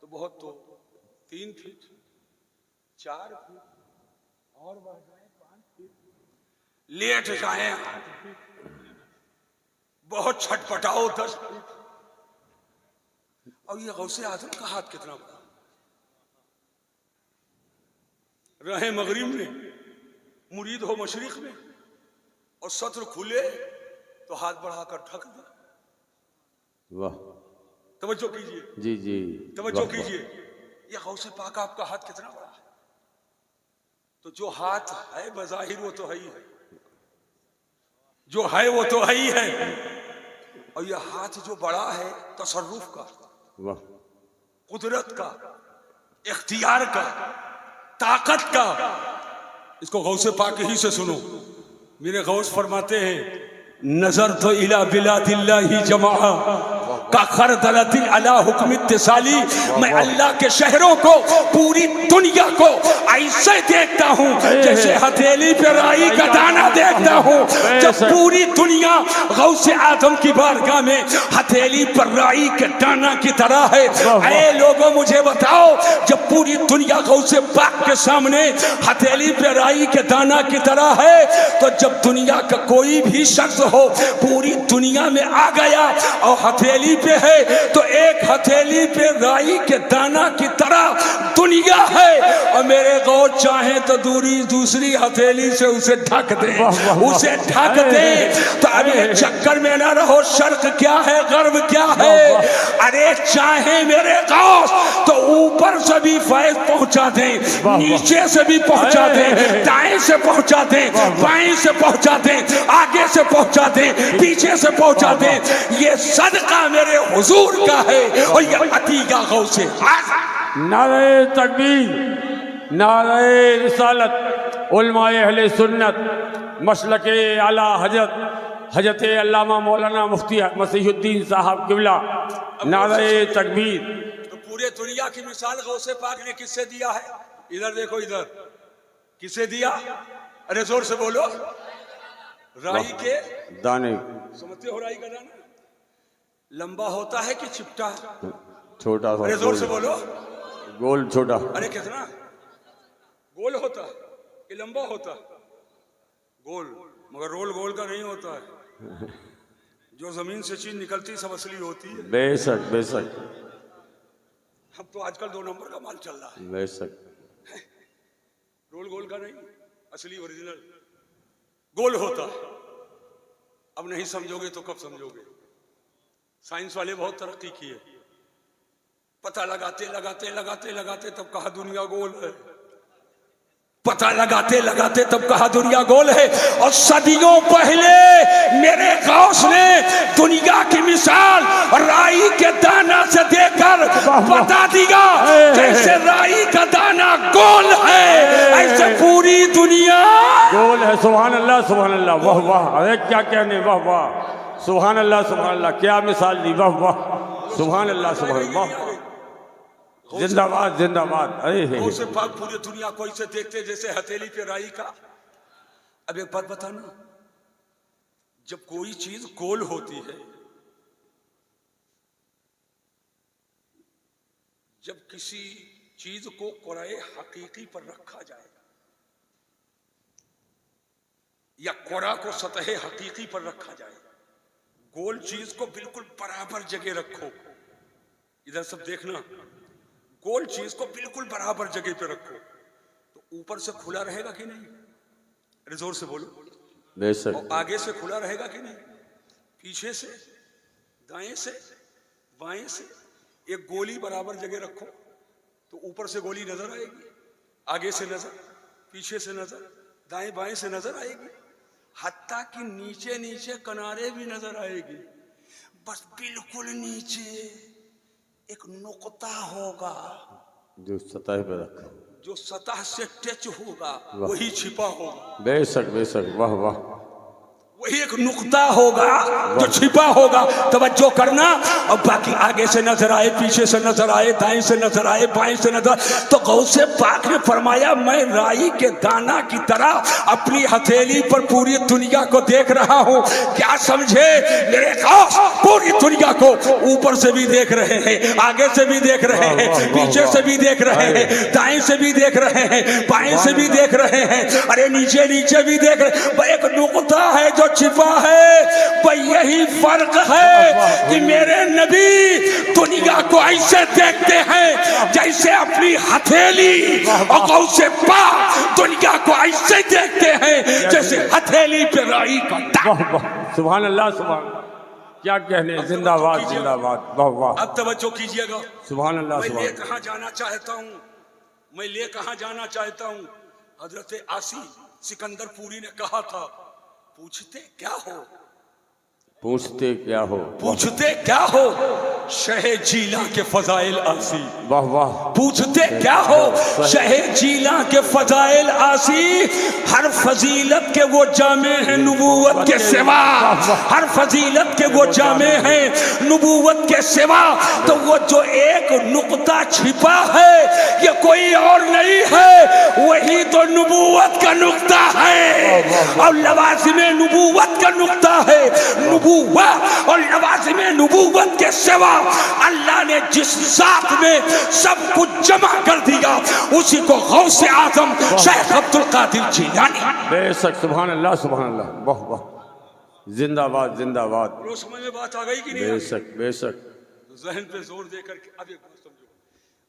तो बहुत, तो 3 फीट, 4 फीट और बढ़ जाए 5 फीट, लेट जाए 8 फीट, बहुत छटपटाओ 10 फीट। और ये गौसे आजम का हाथ कितना बड़ा, रहे मगरिब में, मुरीद हो मशरिक में, और सत्र खुले तो हाथ बढ़ाकर ढक दे। वाह, तवज्जो कीजिए, जी जी, तवज्जो कीजिए, ये गौसे पाक आपका हाथ कितना बड़ा है। तो जो हाथ है बज़ाहिर वो तो है ही है, जो है वो तो है ही है, और ये हाथ जो बड़ा है तसर्रुफ का, वाह, कुदरत का, इख्तियार का, ताकत का, इसको गौसे पाक ही से सुनो। मेरे गौस फरमाते हैं, नजर तो इला बिलादिल्लाहि जमा का खरदलतिन अला हुक्म इत्तिसाली। मैं अल्लाह के शहरों को, पूरी दुनिया को ऐसे देखता हूँ जैसे हथेली पे राई का दाना देखता हूँ। जब पूरी दुनिया गौसे आदम की बारगाह में हथेली पर राई के दाना की तरह है, ऐ लोगों मुझे बताओ, जब पूरी दुनिया गौसे पाक के सामने हथेली पे राई के दाना की तरह है, तो जब दुनिया का कोई भी शख्स हो पूरी दुनिया में आ गया और हथेली पे है, तो एक हथेली पे राई के दाना की तरह दुनिया है। और मेरे गौर चाहे तो दूसरी हथेली से उसे ढक दे, उसे ढक दे। तो अब ये चक्कर में ना रहो शर्क क्या है गर्व क्या है। अरे चाहे मेरे गौर तो ऊपर से भी फैज पहुंचा दे, नीचे से भी पहुंचा दे, दाएं से पहुंचा दे, बाएं से पहुंचा दे, आगे से पहुंचा दे, पीछे से पहुंचा दे। ये सदका मेरे हुजूर का है और ये अतीका गौसे आज़म। नारे तकबीर, नारे रिसालत, उलमाए अहले सुन्नत, मसलके आला हजरत अल्लामा मौलाना मुफ्ती मसीहुद्दीन साहब किबला, नारे तकबीर। तो पूरे दुनिया की मिसाल गौसे पाक ने किससे दिया है? इधर देखो, इधर किससे दिया? अरे जोर से बोलो। राई के दाने समझते हो? राई का दाना लंबा होता है कि चिपटा? छोटा सा अरे जोर से बोलो। गोल छोटा। अरे कितना गोल होता कि लंबा होता? गोल, मगर रोल गोल का नहीं होता है। जो जमीन से चीज निकलती सब असली होती है। बेशक बेशक। अब तो आजकल 2 नंबर का माल चल रहा है। बेशक। रोल गोल का नहीं, असली ओरिजिनल गोल होता है। अब नहीं समझोगे तो कब समझोगे? साइंस वाले बहुत तरक्की की है। पता लगाते लगाते लगाते लगाते तब कहा दुनिया गोल है। पता लगाते लगाते तब कहा दुनिया गोल है। और सदियों पहले मेरे गौस ने दुनिया की मिसाल राई के दाना से देकर बता दिया, जैसे राई का दाना गोल है ऐसे पूरी दुनिया गोल है। सुभान अल्लाह सुभान अल्लाह, वाह वाह। अरे क्या कहने, वाह वाह। सुभान अल्लाह सुभान अल्लाह, क्या मिसाल दी, वाह वाह। सुभान अल्लाह सुभान, वाह। जिंदाबाद जिंदाबाद। अरे से पाक पूरी दुनिया को इसे देखते जैसे हथेली पे राई का। अब एक बात बताना, जब कोई चीज गोल होती है, जब किसी चीज को कुराए हकीकी पर रखा जाए या कुरा को सतह हकीकी पर रखा जाए, गोल चीज को बिल्कुल बराबर जगह रखो। इधर सब देखना, गोल चीज को बिल्कुल बराबर जगह पे रखो तो ऊपर से खुला रहेगा कि नहीं? अरे जोर से बोलो। बेशक। और आगे से खुला रहेगा कि नहीं? पीछे से, दाएं से, बाएं से एक गोली बराबर जगह रखो तो ऊपर से गोली नजर आएगी, आगे से नजर, पीछे से नजर, दाएं बाएं से नजर आएगी, हत्ता कि नीचे नीचे किनारे भी नजर आएगी। बस बिल्कुल नीचे एक नुक्ता होगा जो सतह पे रखा, जो सतह से टच होगा, वही छिपा होगा। बेशक बेशक, वाह वाह। वही एक नुक्ता होगा जो छिपा होगा। तवज्जो करना। और बाकी आगे से नजर आए, पीछे से नजर आए, दाएं से नजर आए, बाएं से नजर। तो गौसे पाक ने फरमाया, मैं राई के दाना की तरह अपनी हथेली पर पूरी दुनिया को देख रहा हूँ। क्या समझे मेरे गौस? पूरी दुनिया को ऊपर से भी देख रहे हैं, आगे से भी देख रहे हैं, पीछे से भी देख रहे हैं, दाएं से भी देख रहे हैं, बाएं से भी देख रहे हैं, अरे नीचे नीचे भी देख रहे हैं। एक नुक्ता है जो छिपा है। भाई यही फर्क है कि मेरे नबी दुनिया को ऐसे देखते हैं जैसे अपनी हथेली, और गौसे पाक दुनिया को ऐसे देखते हैं जैसे हथेली पे राई का दाना। सुभान अल्लाह सुभान, क्या कहने। जिंदाबाद जिंदाबाद, वाह वाह। अब तवज्जो कीजिएगा। सुभान अल्लाह मैं सुभान। ले कहाँ जाना चाहता हूँ, मैं ले कहाँ जाना चाहता हूँ। हजरत आसी सिकंदर पूरी ने कहा था, पूछते क्या हो, पूछते क्या हो, पूछते क्या हो शहे जीला के फजाइल आसी। वाह वाह। पूछते क्या हो शहे जीला के फजाइल आसी। हर फजीलत के वो जामे हैं नुबूवत के सिवा, हर फजीलत के वो जामे हैं नुबूवत के सिवा। तो वो जो एक नुक्ता छिपा है ये कोई और नहीं है, वही तो नुबूवत का नुक्ता है और लवाज़िम नुबूवत का नुक्ता है। नुबूवत और लवाज़िम नुबूवत के सिवा अल्लाह ने जिस जात में सब कुछ जमा कर दिया उसी को गौसे आज़म शेख अब्दुल कादिर जिलानी। बेशक, सुभान अल्लाह सुभान अल्लाह, वाह वाह। जिंदाबाद जिंदाबाद। समझ में बात आ गई कि नहीं? बेशक बेशक। जहन पे जोर देकर के अब एक बात समझो,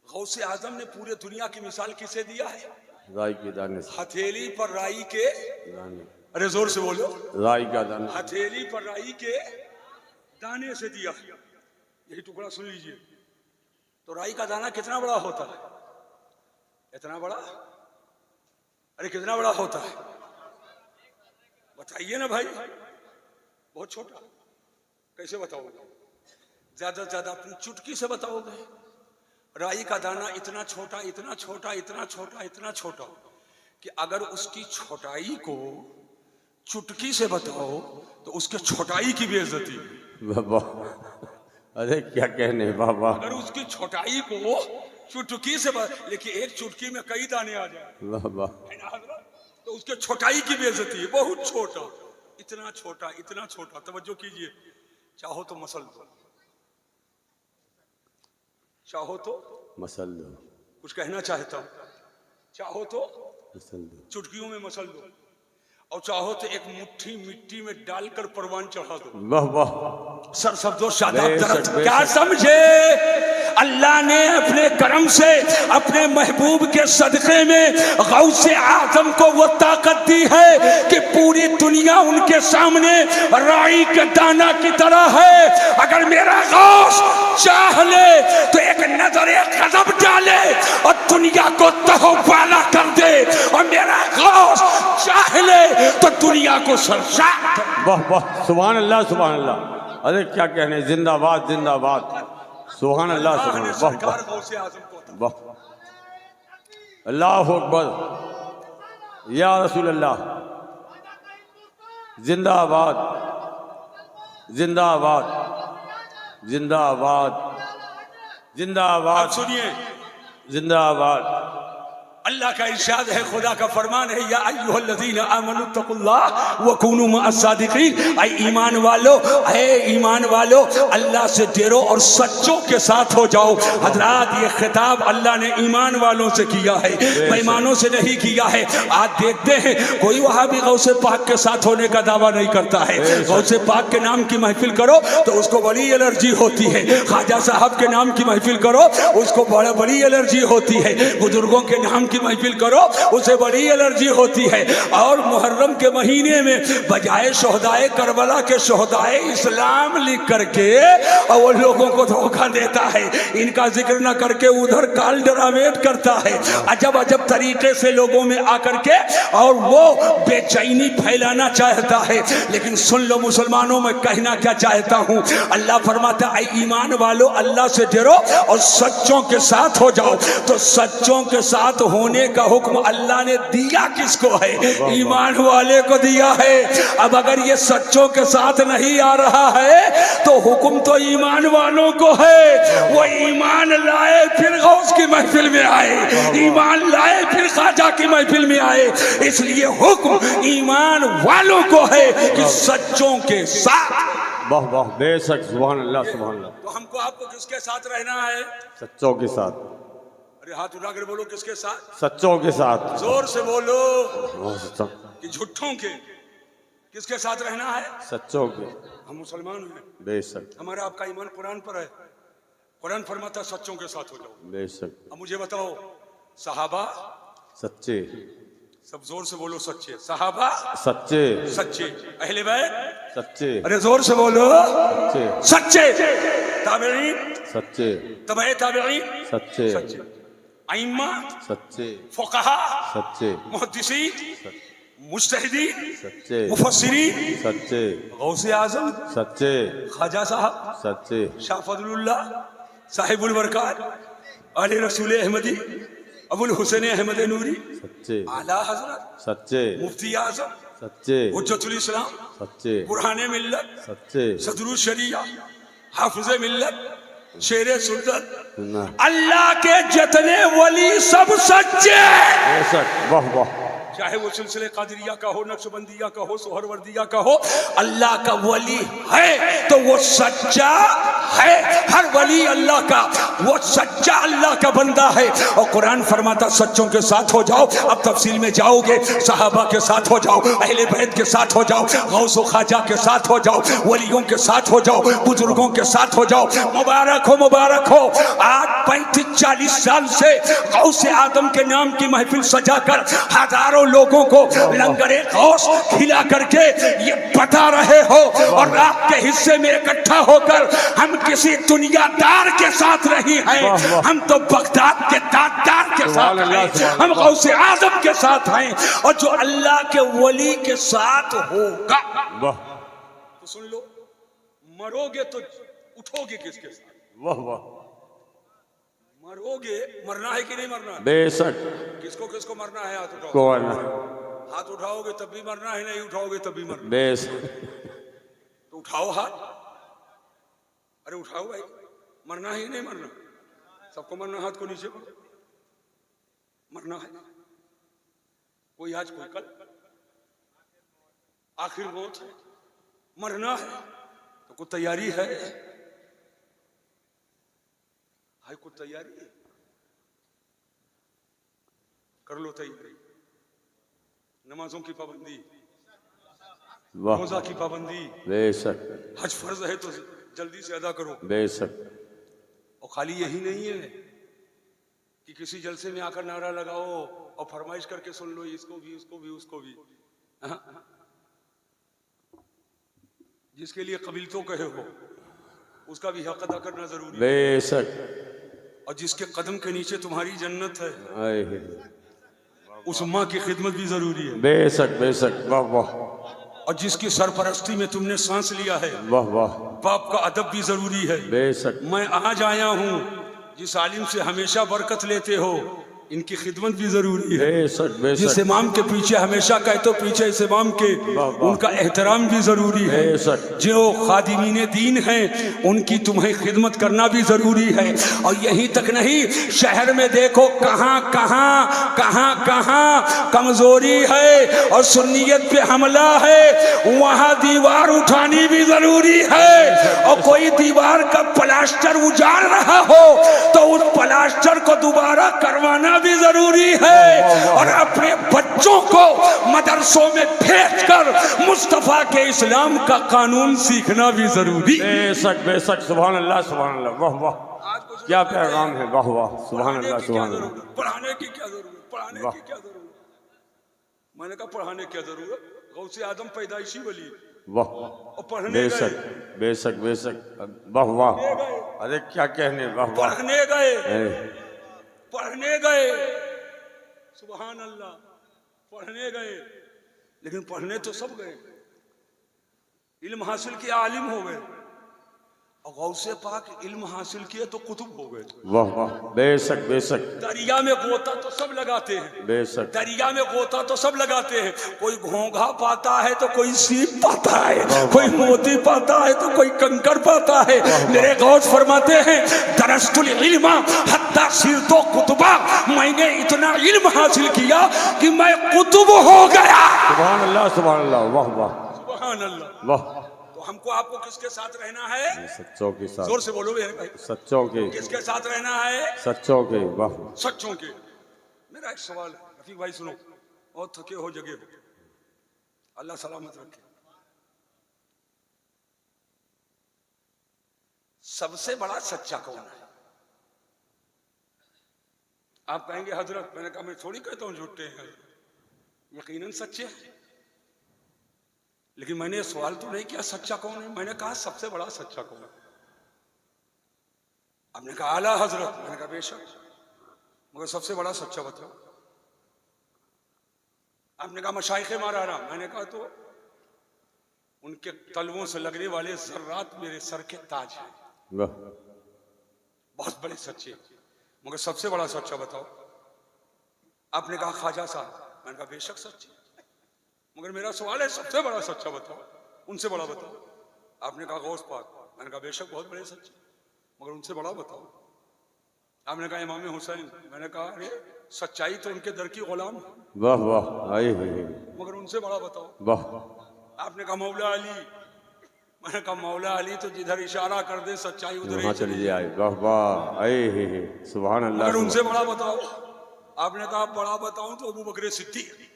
गौसे आज़म ने पूरे दुनिया की मिसाल किसे दिया है? राई के दाने से। हथेली पर राई के दाने। अरे जोर से बोलो। राई का दाना। हथेली पर राई के दाने से दिया। यही टुकड़ा सुन लीजिए। तो राई का दाना कितना बड़ा होता है? इतना बड़ा? अरे कितना बड़ा होता है बताइए ना भाई। बहुत छोटा। कैसे बताओगे? ज्यादा से ज्यादा अपनी चुटकी से बताओगे। राई का दाना इतना छोटा, इतना छोटा, इतना छोटा, इतना छोटा कि अगर उसकी छोटाई को चुटकी से बताओ तो उसके छोटाई की बेइज्जती। वाह। अरे क्या कहने, वाह वाह। अगर उसकी छोटाई को चुटकी से लेकिन एक चुटकी में कई दाने आ जाए, वाह वाह। तो उसके छोटाई की बेइज्जती है। बहुत छोटा, इतना छोटा, तवज्जो कीजिए, चाहो तो मसल दो, चाहो तो मसल दो, कुछ कहना चाहता हूं, चाहो तो मसल दो, चुटकियों में मसल दो, और चाहो तो एक मुट्ठी मिट्टी में डालकर परवान चढ़ा दो। वाह वाह, सर शब्दों शादाब दरख्त, क्या समझे? अल्लाह ने अपने करम से अपने महबूब के सदक़े में गौसे आज़म को वो ताकत दी है कि पूरी दुनिया उनके सामने राई के दाना की तरह है। अगर मेरा गौस चाह ले तो एक नजर गज़ब डाले और दुनिया को तहवाला कर दे, और मेरा गौस चाह ले तो दुनिया को सरशार। वाह वाह, सुभान अल्लाह सुभान अल्लाह। अरे क्या कहने, जिंदाबाद जिंदाबाद, सुभान अल्लाह सुभान अल्लाह, वाह अल्लाह अकबर, या रसूल अल्लाह, जिंदाबाद जिंदाबाद जिंदाबाद जिंदाबाद, सुनिए, जिंदाबाद। अल्लाह का इरशाद है, खुदा का फरमान है, या अय्युहल्लज़ीना आमनु तक़ुल्लाह व कूनू मअस-सादिक़ीन। ऐ ईमान वालो, ऐ ईमान वालो, अल्लाह से डरो और सच्चों के साथ हो जाओ। हजरात, ये खिताब अल्लाह ने ईमान वालों से किया है, बेईमानों से नहीं किया है। आज देखते हैं कोई वहाँ भी गौसे पाक के साथ होने का दावा नहीं करता है। गौसे पाक के नाम की महफिल करो तो उसको बड़ी एलर्जी होती है, ख्वाजा साहब के नाम की महफिल करो उसको बड़ी एलर्जी होती है, बुजुर्गों के नाम की महफिल करो उसे बड़ी एलर्जी होती है। और मुहर्रम के महीने में बजाय शोहदाए करबला के शोहदाए इस्लाम लिख करके और वो लोगों को धोखा देता है, इनका जिक्र न करके उधर काल डरामेट करता है, अजब अजब तरीके से लोगों में आकर के, और वो बेचैनी फैलाना चाहता है। लेकिन सुन लो मुसलमानों, मैं कहना क्या चाहता हूँ, अल्लाह फरमाता है ईमान वालों अल्लाह से डरो और सच्चों के साथ हो जाओ। तो सच्चों के साथ होने का हुक्म अल्लाह ने दिया किसको है? ईमान वाले को दिया है। अब अगर ये सच्चों के साथ नहीं आ रहा है तो हुक्म तो ईमान वालों को है। वो ईमान लाए फिर गौस की महफिल में आए, ईमान लाए फिर ख्वाजा की महफिल में आए। इसलिए हुक्म ईमान वालों को है कि सच्चों के साथ। वाह वाह, बेशक, सुभान अल्लाह सुभान अल्लाह। तो हमको आपको किसके साथ रहना है? सच्चों के साथ। अरे हाथ उठा कर बोलो, किसके साथ? सच्चों के साथ। जोर से बोलो सच्चों कि झूठों के किसके साथ रहना है? सच्चों के। हम मुसलमान हैं, बेशक, हमारा आपका ईमान कुरान पर है। कुरान फरमाता है सच्चों के साथ हो जाओ। बेशक। अब मुझे बताओ, सहाबा सच्चे, सब जोर से बोलो, सच्चे सहाबा, सच्चे सच्चे अहले बैत, सच्चे, अरे जोर से बोलो, सच्चे सच्चे ताबईन, सच्चे, तबे ताबईन, सच्चे, सच्चे अइम्मा, सच्चे, फुक़हा, सच्चे, मुहद्दिसीन, मुज्तहिदीन, सच्चे, मुफस्सिरीन, सच्चे, गौसे आज़म, सच्चे, ख्वाजा साहब, सच्चे, शाह फजलुल्लाह, साहिबुल बरकात, आले रसूल अहमदी, अबुल हुसैन अहमद नूरी, सच्चे, आला हजरत, सच्चे, मुफ्ती आज़म, सच्चे, हुज्जतुल इस्लाम, सच्चे, बुरहाने मिल्लत, सच्चे, सदरुल शरिया, हाफिज़े मिल्लत, शेरे सुन्नत, सुन्ना, अल्लाह के जितने वली सब सच्चे। बेशक, वाह वाह, चाहे वो सिलसिले कादरिया का हो, नक्शबंदिया का हो, सोहरवर्दिया का हो, अल्लाह का वली है तो वो सच्चा है। हर वली अल्लाह का वो सच्चा अल्लाह का बंदा है। और कुरान फरमाता सच्चों के साथ हो जाओ। अब तफसील में जाओगे, सहाबा के साथ हो जाओ, अहले बैत के साथ हो जाओ, गौस व ख्वाजा के साथ हो जाओ, वलियों के साथ हो जाओ, बुजुर्गों के साथ हो जाओ। मुबारक हो, मुबारक हो। आज 35-40 साल से गौसे आदम के नाम की महफिल सजाकर हजारों लोगों को लंगरे गौस खिला करके ये बता रहे हो, और रात के हिस्से में इकट्ठा होकर हम किसी दुनियादार के साथ नहीं हैं, हम तो बगदाद के दाददार के साथ हैं, हम गौसे आज़म के साथ हैं। और जो अल्लाह के वली के साथ होगा, तो सुन लो, मरोगे तो उठोगे किसके साथ? वाह वाह, मरोगे, मरना है कि नहीं मरना? बेशक, किसको किसको मरना है? हाथ उठाओ। कौन? हाथ उठाओगे तब भी मरना है, नहीं उठाओगे तब भी मरना। बेशक, तो उठाओ हाथ, अरे उठाओ भाई, मरना है नहीं मरना? सबको मरना, हाथ को नीचे करो, मरना है। कोई आज कोई कल, आखिर मौत है, मरना है, तो कुछ तैयारी है? कुछ तैयारी है? कर लो तैयारी। नमाजों की पाबंदी, रोजा की पाबंदी, बेशक हज फर्ज है तो जल्दी से अदा करो। बेशक। और खाली यही नहीं है कि किसी जलसे में आकर नारा लगाओ और फरमाइश करके सुन लो, इसको भी उसको भी उसको भी। जिसके लिए कबील तो कहे हो उसका भी हक अदा करना जरूरी है। बेशक। और जिसके कदम के नीचे तुम्हारी जन्नत है, आए उस माँ की खिदमत भी जरूरी है। बेशक बेशक। वाह वाह। और जिसकी सरपरस्ती में तुमने सांस लिया है, वाह वाह। बाप का अदब भी जरूरी है। बेशक। मैं आज आया हूँ, जिस आलिम से हमेशा बरकत लेते हो, इनकी खिदमत भी जरूरी है। बेशक बेशक। जिस इमाम के पीछे हमेशा कहते हो पीछे इस इमाम के, उनका एहतराम भी जरूरी है। बेशक। जो खादिमीने दीन हैं, उनकी तुम्हें खिदमत करना भी जरूरी है। और यहीं तक नहीं, शहर में देखो कहाँ कहाँ कहाँ कहाँ कमजोरी है और सुन्नियत पे हमला है, वहाँ दीवार उठानी भी जरूरी है। और कोई दीवार का प्लास्टर उजाड़ रहा हो तो उस प्लास्टर को दोबारा करवाना भी जरूरी है। और अपने बच्चों को मदरसों में भेजकर मुस्तफा के इस्लाम का कानून सीखना भी जरूरी है। बेशक बेशक। सुभान अल्लाह सुभान अल्लाह। वाह वाह, क्या पैगाम है। वाह वाह, सुभान अल्लाह सुभान अल्लाह। पढ़ाने की क्या जरूरत, पढ़ाने की क्या जरूरत? मैंने कहा पढ़ाने की क्या जरूरत, गौसे आदम पैदाइशी वली। वाह। और पढ़ने बेशक बेशक बेशक। वाह वाह। अरे क्या कहने। वाह वाह। पढ़ने गए, पढ़ने गए, सुभान अल्लाह, पढ़ने गए। लेकिन पढ़ने तो सब गए, इल्म हासिल किया, आलिम हो गए। और गौसे पाक इल्म हासिल किए तो कुतुब हो गए। वाह वाह। बेशक बेशक। दरिया में गोता तो सब लगाते हैं, बेशक। दरिया में गोता तो सब लगाते हैं। कोई घोंघा पाता है तो कोई सीप पाता है, कोई मोती पाता है तो कोई कंकर पाता है। मेरे गौस फरमाते हैं, दरस्तुल इल्मा हत्ता सिरतो कुतुबा, मैंने इतना इल्म हासिल किया कि मैं कुतुब हो गया। सुभान अल्लाह सुभान अल्लाह। वाह वाह, सुभान अल्लाह। वाह। हमको आपको किसके साथ रहना है? सच्चों के साथ। जोर से बोलो मेरे भाई। सच्चों के। किसके साथ रहना है? सच्चों के। वाह। सच्चों के। मेरा एक सवाल है, रफीक भाई सुनो, और थके हो जगह हो, अल्लाह सलामत रखे। सबसे बड़ा सच्चा कौन है? आप कहेंगे हजरत, मैंने कहा मैं थोड़ी कहता हूं झूठे हैं, यकीनन सच्चे हैं। लेकिन मैंने सवाल तो नहीं किया सच्चा कौन है, मैंने कहा सबसे बड़ा सच्चा कौन है। आपने कहा आला हजरत, मैंने कहा बेशक, मगर सबसे बड़ा सच्चा बताओ। आपने कहा मशाइखे माराना, मैंने कहा तो उनके तलवों से लगने वाले जर्रात मेरे सर के ताज हैं, बहुत बड़े सच्चे, मगर सबसे बड़ा सच्चा बताओ। आपने कहा ख्वाजा साहब, मैंने कहा बेशक सच्चे, मगर मेरा सवाल है सबसे बड़ा सच्चा बताओ, उनसे बड़ा बताओ। आपने कहा गौस पाक, मैंने कहा बेशक बहुत बड़े सच्चे, मगर उनसे बड़ा बताओ। आपने कहा इमाम हुसैन, मैंने कहा अरे सच्चाई तो उनके दर की गुलाम है। वाह वाह। मगर उनसे बड़ा बताओ। वाह। आपने कहा मौला अली, मैंने कहा मौला अली तो जिधर इशारा कर दे सच्चाई उधर ही चली जाए। वाह वाह। सुभान अल्लाह। मगर उनसे बड़ा बताओ। आपने कहा बड़ा बताऊं तो अबू बकर सिद्दीक,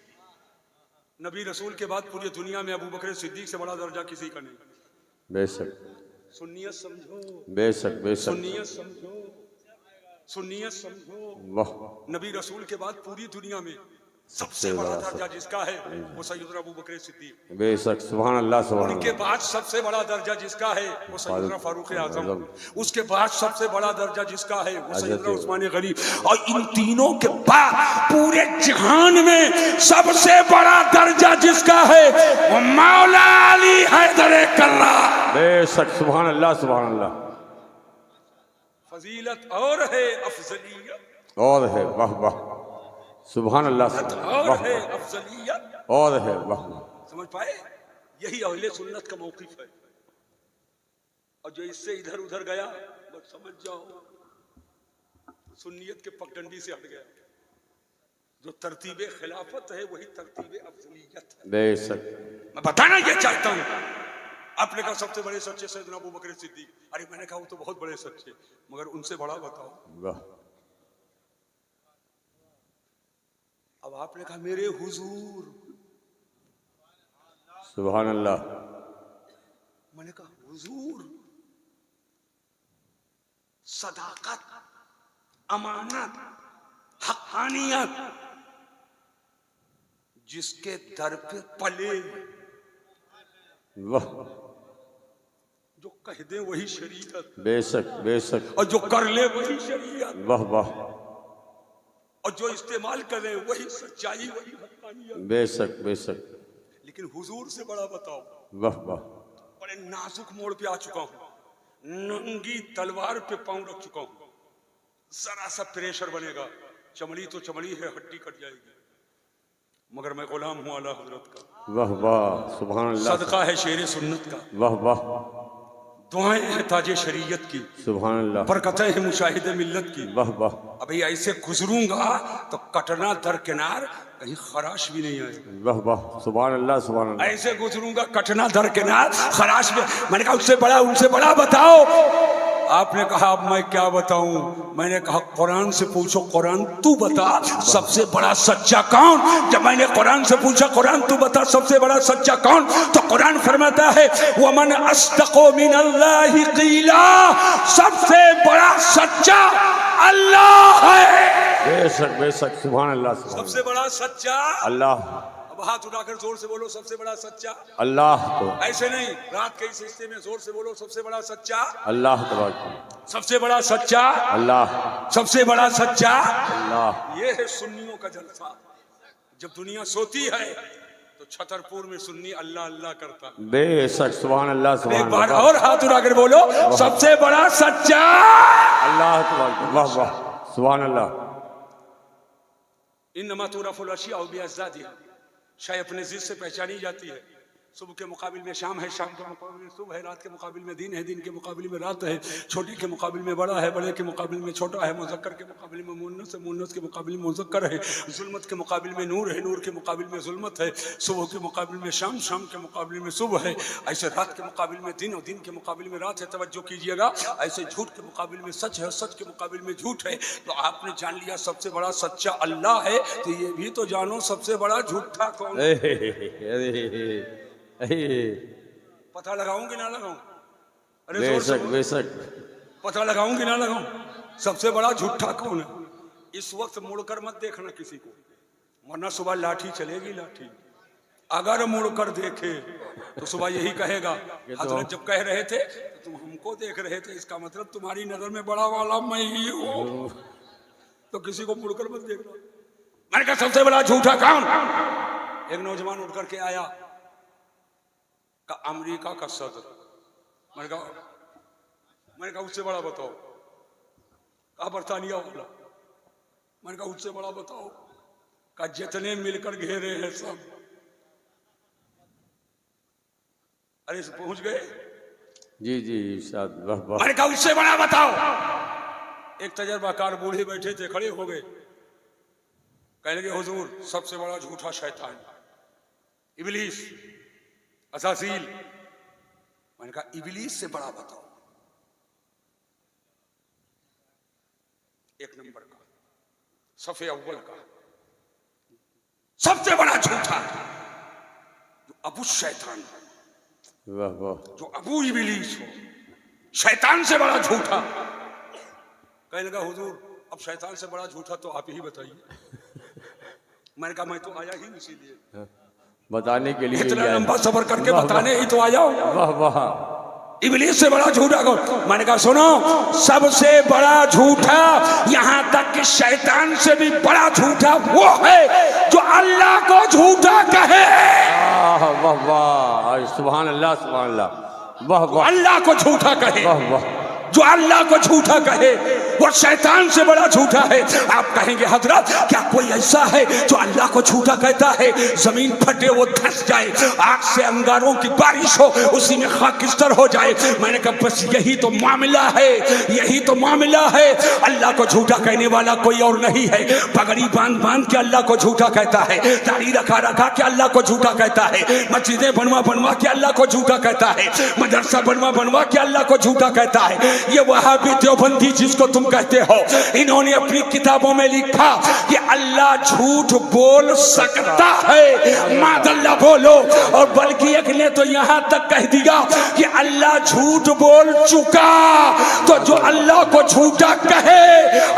नबी रसूल के बाद पूरी दुनिया में अबू बकर सिद्दीक से बड़ा दर्जा किसी का नहीं। बेशक। सुन्नियत समझो, बेशक बेशक। सुन्नियत समझो, सुन्नियत समझो। वाह। नबी रसूल के बाद पूरी दुनिया में सबसे बड़ा दर्जा जिसका है वो सैयदना अबू बकर सिद्दीक। बेशक। सुभान अल्लाह सुभान उनके बाद सबसे बड़ा दर्जा जिसका है वो सैयदना फारूक आजम। उसके बाद सबसे बड़ा दर्जा जिसका है वो सैयदना उस्मान गनी। और इन तीनों के बाद पूरे जहान में सबसे बड़ा दर्जा जिसका है वो मौला अली हैदर कर्रार। बेशक। सुभान अल्लाह सुभान अल्लाह। फजीलत और है अफजलियत और है। वाह वाह। सुभान अल्लाह। और है अफजलियत और है। वाह। समझ पाए? यही अहले सुन्नत का मौकिफ है। और जो इससे इधर उधर गया बस समझ जाओ सुन्नियत के पगडंडी से हट गया। जो तरतीब खिलाफत है वही तरतीब अफजलियत है। बेशक। मैं बताना ये चाहता हूं, आपने कहा सबसे बड़े सच्चे सैयदना अबू बकर सिद्दीक, अरे मैंने कहा वो तो बहुत बड़े सच्चे, मगर उनसे बड़ा बताओ। वाह। अब आपने कहा मेरे हुजूर, सुभान अल्लाह। मैंने कहा हुजूर, सदाकत, अमानत, हक़ानियत जिसके दर पे पले, वाह। जो कह दे वही शरीयत, बेशक बेशक। और जो कर ले वही शरीयत, वाह वाह। और जो इस्तेमाल करे वही सच्चाई, वही हक़ानियत। बेशक बेशक। लेकिन हुजूर से बड़ा बताओ। वाह वाह। बड़े नाजुक मोड़ पे आ चुका हूं, नंगी तलवार पे पांव रख चुका हूं, जरा सा प्रेशर बनेगा, चमड़ी तो चमड़ी है, हड्डी कट जाएगी, मगर मैं गुलाम हूं आला हजरत का। वाह वाह। सुभान अल्लाह। सदका है शेर सुन्नत का, वाह वाह। दुआएं हैं ताजे शरीयत की, सुभान अल्लाह। बरकतें हैं मुशाहिदे मिल्लत की। वाह वाह। अभी ऐसे गुजरूंगा तो कटना दरकिनार, कहीं खराश भी नहीं आएगा। वाह वाह। सुभान अल्लाह सुभान अल्लाह। ऐसे गुजरूंगा कटना दरकिनार, खराश में। मैंने कहा उससे बड़ा बताओ। आपने कहा अब मैं क्या बताऊं? मैंने कहा कुरान से पूछो, कुरान तू बता सबसे बड़ा सच्चा कौन। जब मैंने कुरान से पूछा कुरान तू बता सबसे बड़ा सच्चा कौन, तो कुरान फरमाता है वमन अस्दक़ु मिनल्लाहि क़ीला, सबसे बड़ा सच्चा अल्लाह है। बेशक बेशक। सुभान अल्लाह। सबसे बड़ा सच्चा अल्लाह। अब हाथ उठाकर जोर से बोलो सबसे बड़ा सच्चा अल्लाह। तो ऐसे नहीं, रात के इस हिस्से में जोर से बोलो सबसे बड़ा सच्चा अल्लाह तबारक। सबसे बड़ा सच्चा अल्लाह। सबसे बड़ा सच्चा अल्लाह। ये है सुन्नियों का जलसा। जब दुनिया सोती है तो छतरपुर में सुन्नी अल्लाह अल्लाह करता। बेशक। सुभान अल्लाह सुभान एक बार अल्लाह। और हाथ उठाकर बोलो सबसे बड़ा सच्चा अल्लाह तबारक। वाह वाह। सुभान अल्लाह। इन्नमा तुरफ़ुल अशिया बिअज़्ज़ादिहा, शायद अपने जिद से पहचानी जाती है। सुबह के मुकाबिल में शाम है, शाम के मुकाबिल में सुबह है, रात के मुकाबिल में दिन है, दिन के मुकाबिल में रात है, छोटे के मुकाबिल में बड़ा है, बड़े के मुकाबिल में छोटा है, मुज़क्कर के मुकाबिल में मुन्नस है, मुन्नस के मुकाबिल में मुज़क्कर है, जुल्मत के मुकाबिल में नूर है, नूर के मुकाबिल में जुल्मत है, सुबह के मुकाबिल में शाम, शाम के मुकाबिल में सुबह है, ऐसे रात के मुकाबिल में दिन और दिन के मुकाबिल में रात है। तवज्जो कीजिएगा, ऐसे झूठ के मुकाबिल में सच है, सच के मुकाबिल में झूठ है। तो आपने जान लिया सबसे बड़ा सच्चा अल्लाह है, तो ये भी तो जानो सबसे बड़ा झूठा कौन है। पता लगाऊं कि ना लगाऊं? अरे बेशक बेशक। पता लगाऊं कि ना लगाऊं? सबसे बड़ा झूठा कौन है? इस वक्त मुड़कर मत देखना किसी को, वरना सुबह लाठी चलेगी लाठी। अगर मुड़कर देखे तो सुबह यही कहेगा हजरत जब कह रहे थे तो तुम हमको देख रहे थे, इसका मतलब तुम्हारी नजर में बड़ा वाला मैं ही हूं। तो किसी को मुड़कर मत देखना। मैंने कहा सबसे बड़ा झूठा कौन? एक नौजवान उठ करके आया का अमेरिका का सदर। मैंने कहा उससे बड़ा बताओ। कहा बरतानिया वाला। मैंने कहा उससे बड़ा बताओ। का जितने मिलकर घेरे हैं सब। अरे पहुंच गए? जी जी शायद। वाह वाह। मैंने कहा उससे बड़ा बताओ। एक तजर्बाकार बूढ़े बैठे थे, खड़े हो गए, कहने लगे हुजूर सबसे बड़ा झूठा शैतान इबलीस, असासील। मैंने कहा इबलीस से बड़ा बताओ। एक नंबर का, सफे अव्वल का सबसे बड़ा झूठा जो अबू शैतान, वाह वाह। जो अबू इबलीस हो, शैतान से बड़ा झूठा। कहने लगा हुजूर अब शैतान से बड़ा झूठा तो आप ही बताइए। मैंने कहा मैं तो आया ही इसीलिए बताने के लिए। इतना लंबा सफर करके बताने ही तो आया हूं। वाह वाह। इबलीस से बड़ा झूठा कौन? मैंने कहा सुनो सबसे बड़ा झूठा, यहां तक कि शैतान से भी बड़ा झूठा वो है जो अल्लाह को झूठा कहे। वाह वाह। सुभान अल्लाह सुभान अल्लाह। वाह वाह। अल्लाह को झूठा कहे, वाह वाह। जो अल्लाह को झूठा कहे। वो शैतान से बड़ा झूठा है। आप कहेंगे हजरत क्या कोई ऐसा है जो अल्लाह को झूठा कहता है? जमीन फटे वो धंस जाए, आग से अंगारों की बारिश हो उसी में खाकिस्तर हो जाए। मैंने कहा बस यही तो मामला है, यही तो मामला है। अल्लाह को झूठा कहने वाला कोई और नहीं है। पगड़ी बांध बांध के अल्लाह को झूठा कहता है, दाढ़ी रखा रखा के अल्लाह को झूठा कहता है, मस्जिदें बनवा बनवा के अल्लाह को झूठा कहता है, मदरसा बनवा बनवा के अल्लाह को झूठा कहता है। ये वहाबी देवबंदी जिसको तुम कहते हो, इन्होंने अपनी किताबों में लिखा कि अल्लाह झूठ बोल सकता है, मादल्ला बोलो। और बल्कि एक ने तो यहां तक कह दिया कि अल्लाह झूठ बोल चुका। तो जो अल्लाह को झूठा कहे,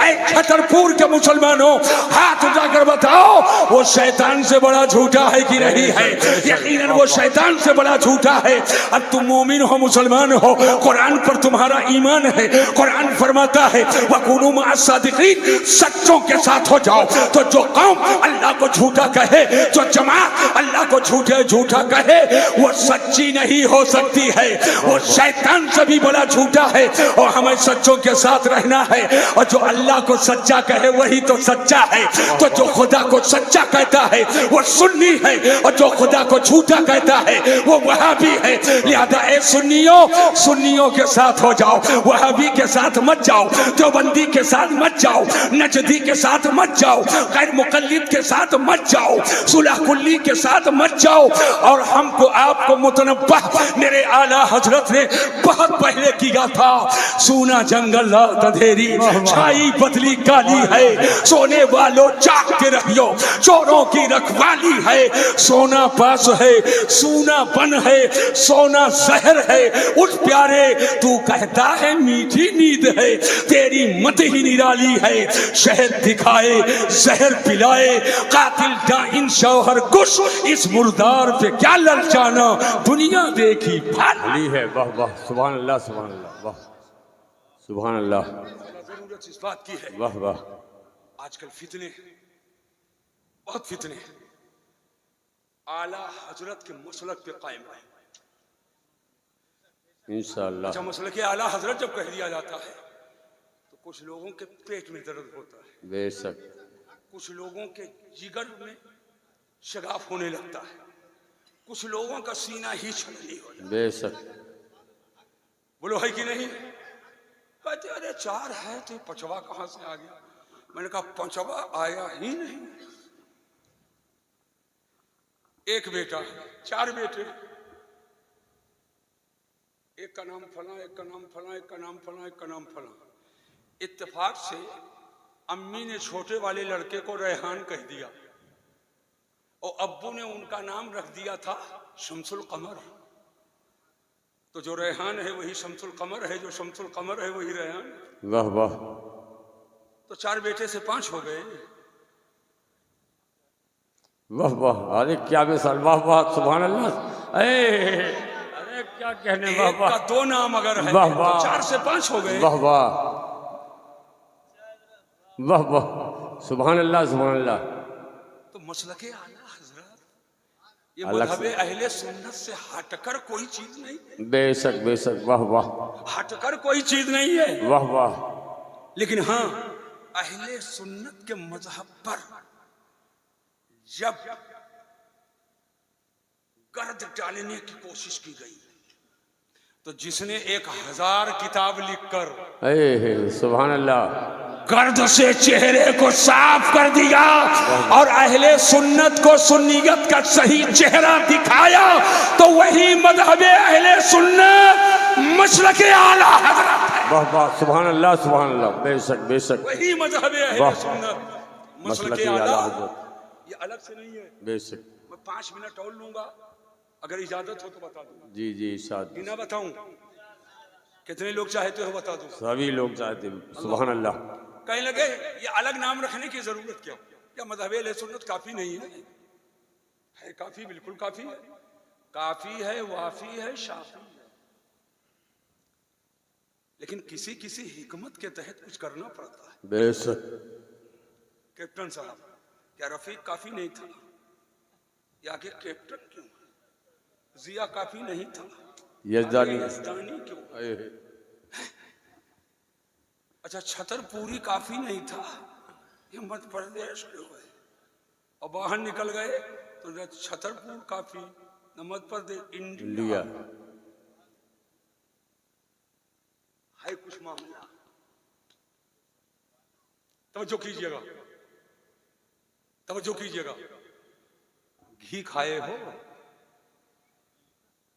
ऐ छतरपुर के मुसलमानों हाथ उठाकर बताओ वो शैतान से बड़ा झूठा है कि नहीं है? यकीनन वो शैतान से बड़ा झूठा है। अब तुम मोमिन हो, मुसलमान हो, कुरान पर तुम्हारा ईमान है। कुरान फरमाता है वकुनू मअस सादिकीन, सच्चों के साथ हो जाओ। तो जो कौम अल्लाह को झूठा कहे, जो जमात अल्लाह को झूठा कहे, वो सच्ची नहीं हो सकती है, वो शैतान से भी बड़ा झूठा है। और हमें सच्चों के साथ रहना है। और जो अल्लाह को सच्चा कहे वही तो सच्चा है। तो जो खुदा को सच्चा कहता है वो सुन्नी है, और जो खुदा को झूठा कहता है वो वहाबी है। लिहाजा ए सुन्नियों, सुन्नियों के साथ हो जाओ, वहाबी के साथ मत जाओ, देवबंदी के साथ मत जाओ, नजदी के साथ मत जाओ, गैर मुकल्लिद के साथ मत जाओ, सुलह कुल्ली के साथ मत जाओ। और हमको आपको मुतनब्बह मेरे आला हजरत ने बहुत पहले किया था। सूना जंगल रात अंधेरी, छाई बदली काली है, सोने वालों जाग के रहियो, चोरों की रखवाली है। सोना पास है, सूना बन है, सोना जहर है। उस प्यारे तू कहता है मीठी नींद है, तेरी मत ही निराली है। शहद दिखाए जहर पिलाए, कातिल डाइन शौहर कुश, इस मुर्दार पे क्या ललचाना, दुनिया देखी फाली है। वाह वाह, सुभान अल्लाह, सुभान अल्लाह, वाह सुभान अल्लाह। जरूरत इस बात की है, वाह वाह, आजकल फितने, बहुत फितने आला हजरत के मसलक पे कायम रहे। इंशाअल्लाह। अच्छा, मसलक के आला हजरत जब कह दिया जाता है तो कुछ लोगों के पेट में दर्द होता है, बेशक, कुछ लोगों के जिगर में शगाफ होने लगता है, कुछ लोगों का सीना ही छलनी हो जाता है। बेशक, बोलो है कि नहीं? कहते अरे चार है तो पांचवा कहां से आ गया? मैंने कहा पांचवा आया ही नहीं। एक बेटा, चार बेटे, एक का नाम फला, एक का नाम फला, एक का नाम फला, एक का नाम फला। इत्तेफाक से अम्मी ने छोटे वाले लड़के को रेहान कह दिया और अब्बू ने उनका नाम रख दिया था शमसुल कमर। तो जो रेहान है वही शमसुल कमर है, जो शमसुल कमर है वही रेहान। वाह वाह, तो चार बेटे से पांच हो गए। वाह वाह, अरे क्या मिसाल, वाह वाह, सुभान अल्लाह। अरे क्या कहने, वाह वाह। का दो नाम अगर है वाह वाह, तो चार से पांच हो गए। वाह वाह, वाह वाह, सुभान अल्लाह, सुभान अल्लाह। तो मसलके आला हजरत ये मज़हबे अहले सुन्नत से हटकर कोई चीज नहीं। बेशक बेशक, वाह वाह, हटकर कोई चीज नहीं है। वाह वाह। लेकिन हाँ, अहले सुन्नत के मजहब पर जब गर्द डालने की कोशिश की गई तो जिसने 1000 किताब लिखकर सुभान अल्लाह गर्द से चेहरे को साफ कर दिया और अहले सुन्नत को सुन्नियत का सही चेहरा दिखाया, तो वही मज़हबे अहले सुन्नत मसलके आला हज़रत है। वाह वाह, सुभान अल्लाह, सुभान अल्लाह। बेशक बेशक, वही मज़हबे अहले सुन्नत मसलके आला हज़रत। ये अलग से नहीं है। बेशक। मैं 5 मिनट और लूंगा, अगर इजाजत हो तो बता दूं। जी जी, इरशाद। बिना बताऊं? कितने लोग चाहते हो बता दूं? सभी लोग चाहते। सुभान अल्लाह। कहने लगे ये अलग नाम रखने की जरूरत क्या? क्या मज़हब अहले सुन्नत काफी नहीं है? है काफी, बिल्कुल काफी है। काफी है, वाफी है, शाफी है। लेकिन किसी किसी हिकमत के तहत कुछ करना पड़ता है। बेशक। कैप्टन साहब, क्या रफीक काफी नहीं था? या आखिर कैप्टन क्यों? जिया काफी नहीं था? यजदानी यजदानी क्यों? अच्छा, छतरपुरी काफी नहीं था, ये मध्य प्रदेश में हुए और बाहर निकल गए तो छतरपुर काफी, न मध्य प्रदेश, इंडिया है कुछ मामला। तवज्जो कीजिएगा, तवज्जो कीजिएगा। घी खाए हो?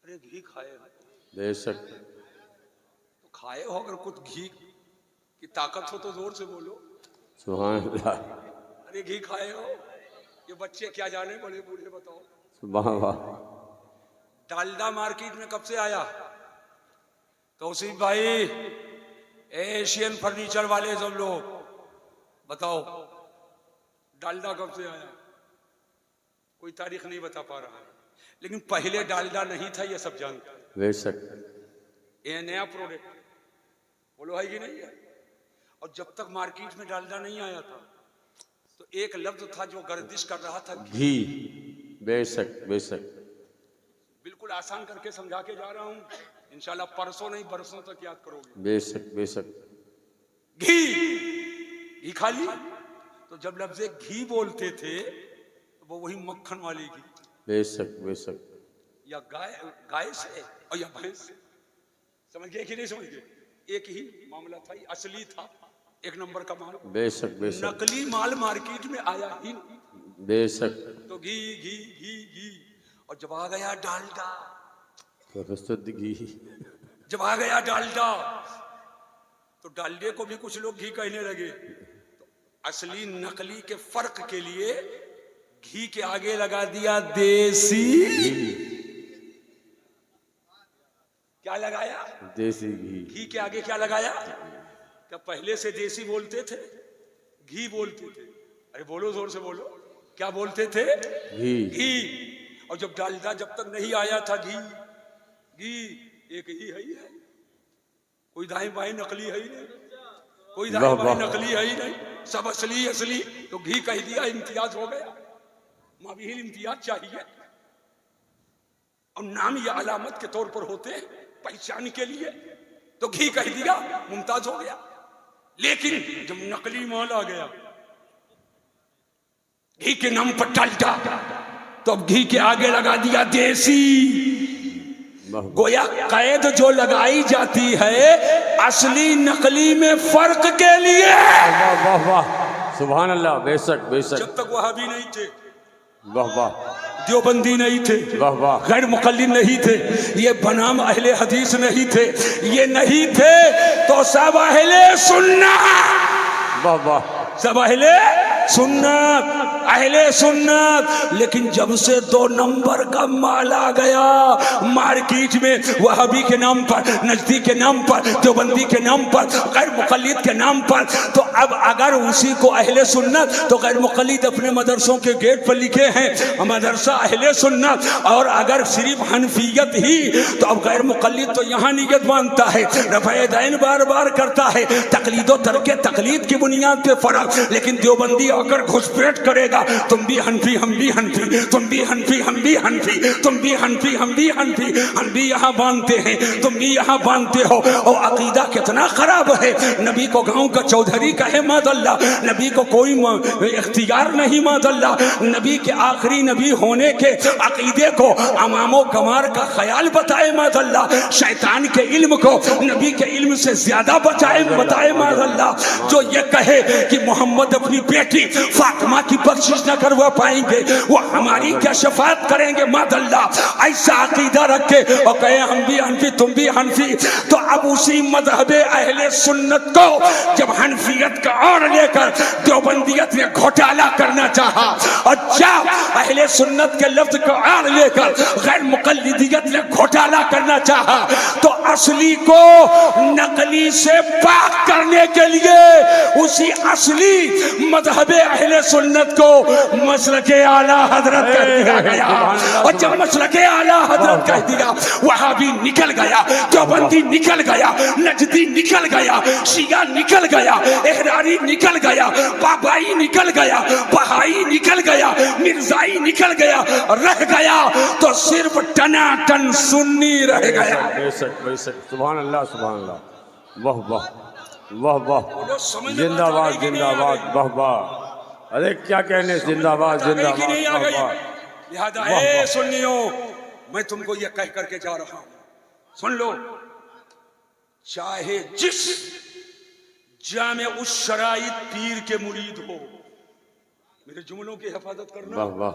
अरे घी खाए हो? बेशक। तो खाए हो, अगर कुछ घी की ताकत हो तो जोर से बोलो सुभान अल्लाह। अरे घी खाए हो? ये बच्चे क्या जाने, बड़े बूढ़े बताओ। सुभान अल्लाह। डालडा मार्केट में कब से आया? तौसीफ भाई, एशियन फर्नीचर वाले सब लोग बताओ, डालडा कब से आया? कोई तारीख नहीं बता पा रहा है, लेकिन पहले डालडा नहीं था, ये सब जानते हैं। बेशक। ये नया प्रोडक्ट, बोलो है कि नहीं है? और जब तक मार्केट में डालडा नहीं आया था तो एक लफ्ज था जो गर्दिश कर रहा था, घी। बेशक बेशक। बिल्कुल आसान करके समझा के जा रहा हूं, इंशाल्लाह परसों नहीं बरसों तक याद करोगे। बेशक बेशक। घी, घी खा ली तो जब लफ्ज़े घी बोलते थे तो वो वही मक्खन वाली घी। बेशक बेशक। या गाय से और या भैंस से, समझ गए कि नहीं समझ गए? एक ही मामला था, ये असली था, एक नंबर का माल। बेशक बेशक। नकली माल मार्केट में आया ही नहीं। बेशक। तो घी घी घी घी, और जब आ गया डालडा, घी। जब आ गया डालडा तो डालडे को भी कुछ लोग घी कहने लगे। तो असली नकली के फर्क के लिए घी के आगे लगा दिया देसी। क्या लगाया? देसी घी। घी के आगे क्या लगाया? क्या पहले से देसी बोलते थे? घी बोलते थे। अरे बोलो, जोर से बोलो, क्या बोलते थे? घी। घी। और जब डालडा जब तक नहीं आया था, घी घी एक ही है, कोई दाएं बाएं नकली है ही नहीं, कोई दाएं बाएं नकली है ही नहीं, सब असली असली। तो घी कह दिया, इम्तियाज हो गया। माबीहिल इम्तियाज चाहिए, और नाम या अलामत के तौर पर होते हैं पहचान के लिए, तो घी कह दिया, मुमताज हो गया। लेकिन जब नकली माल आ गया घी के नाम पर डालडा, तो अब घी के आगे लगा दिया देसी। गोया कैद जो लगाई जाती है असली नकली में फर्क के लिए। वाह वाह वाह, सुभान अल्लाह। बेशक बेशक। जब तक वहाबी नहीं थे, वाह वाह, देवबंदी नहीं थे, वाह वाह, गैर मुकल्लिद नहीं थे, ये बनाम अहले हदीस नहीं थे, ये नहीं थे तो सब अहले सुन्नत। वाह वाह, सब अहले सुन्नत, अहले सुन्नत। लेकिन जब से 2 नंबर का माल आ गया मार्केट में, वहाबी के नाम पर, नजदी के नाम पर, देवबंदी के नाम पर, गैर मुकल्लिद के नाम पर, तो अब अगर उसी को अहले सुन्नत, तो गैर मुकल्लिद अपने मदरसों के गेट पर लिखे हैं मदरसा अहले सुन्नत, और अगर सिर्फ हनफियत ही, तो अब गैर मुकल्लिद तो यहाँ नियत मानता है, रफ़े दैन बार बार करता है, तकलीदो तरके तकलीद की बुनियाद पे फर्क। लेकिन देवबंदी अगर घुसपैठ करेगा, तुम भी हनफी हम भी हनफी, तुम भी हनफी हम भी हनफी, तुम भी हनफी हम भी हनफी, हम भी यहाँ बांधते हैं तुम भी यहाँ बांधते हो। और अकीदा कितना खराब है, नबी को गांव का चौधरी कहे मादल्ला, नबी को कोई इख्तियार नहीं मादल्ला, नबी के आखिरी नबी होने के अकीदे को अमामो कमार का ख्याल बताए मादल्ला, शैतान के इल्म को नबी के इल्म से ज्यादा बताए मादल्ला। जो ये कहे कि मोहम्मद अपनी बेटी फातिमा की बख्शिश न करवा पाएंगे, वो हमारी क्या शफाअत करेंगे मादल्ला, ऐसा अकीदा रखे और कहे हम भी हनफी तुम भी हनफी, तो अब उसी मजहबे अहले सुन्नत को जब हनफियत का और लेकर देवबंदियत ने घोटाला करना चाहा, और जब अहले सुन्नत के लफ्ज को और लेकर गैर मुकल्लिदियत ने घोटाला करना चाहा, तो असली को नकली से पाक करने के लिए उसी असली मजहबे अहले सुन्नत को मसलके आला हजरत कह दिया गया। और जब मसलके आला हजरत कह दिया, वहां भी निकल गया, देवबंदी निकल गया, नजदी निकल गया, शिया निकल गया, एहरारी निकल गया, बाबाई निकल गया, बहाई निकल गया, मिर्जाई निकल गया, रह गया तो सिर्फ टनाटन सुन्नी रह गया। बेशक बेशक, सुभान अल्लाह सुभान अल्लाह, वाह वाह, वाह वाह बोलो, समझ में बात आ जिंदाबाद गई कि नहीं आ जिंदाबाद गई? वाह वाह अरे क्या कहने जिंदाबाद बात आ गई कि जिंदाबाद नहीं आ वाह गई? वाह लिहाजा वाह, ए वाह। सुन्नियों, मैं तुमको ये कह करके जा रहा हूं, सुन लो, चाहे जिस जामे उस शराइत पीर के मुरीद हो, मेरे जुमलों की हिफाजत करना, वाह वाह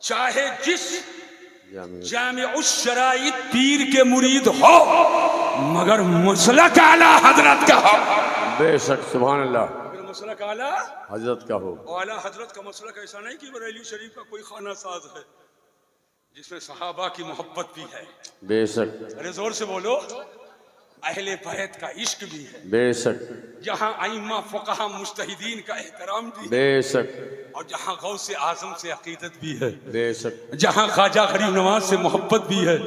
चाहे जिस जामिया जामे उस शराइत पीर के मुरीद हो, मगर मसलक आला हजरत का हो। बेशक सुभान अल्लाह मगर मसलक आला हजरत का हो आला हजरत का मसलक ऐसा नहीं कि बरेली शरीफ का कोई खाना साज है जिसमें सहाबा की मोहब्बत भी है। बेशक अरे जोर से बोलो, अहले बैत का इश्क भी है, बेशक जहाँ आइम्मा फुक़हा मुज्तहिदीन का एहतराम भी है, बेशक और जहाँ गौसे आजम से अकीदत भी है, बेशक जहाँ ख्वाजा गरीब नवाज से मोहब्बत भी है,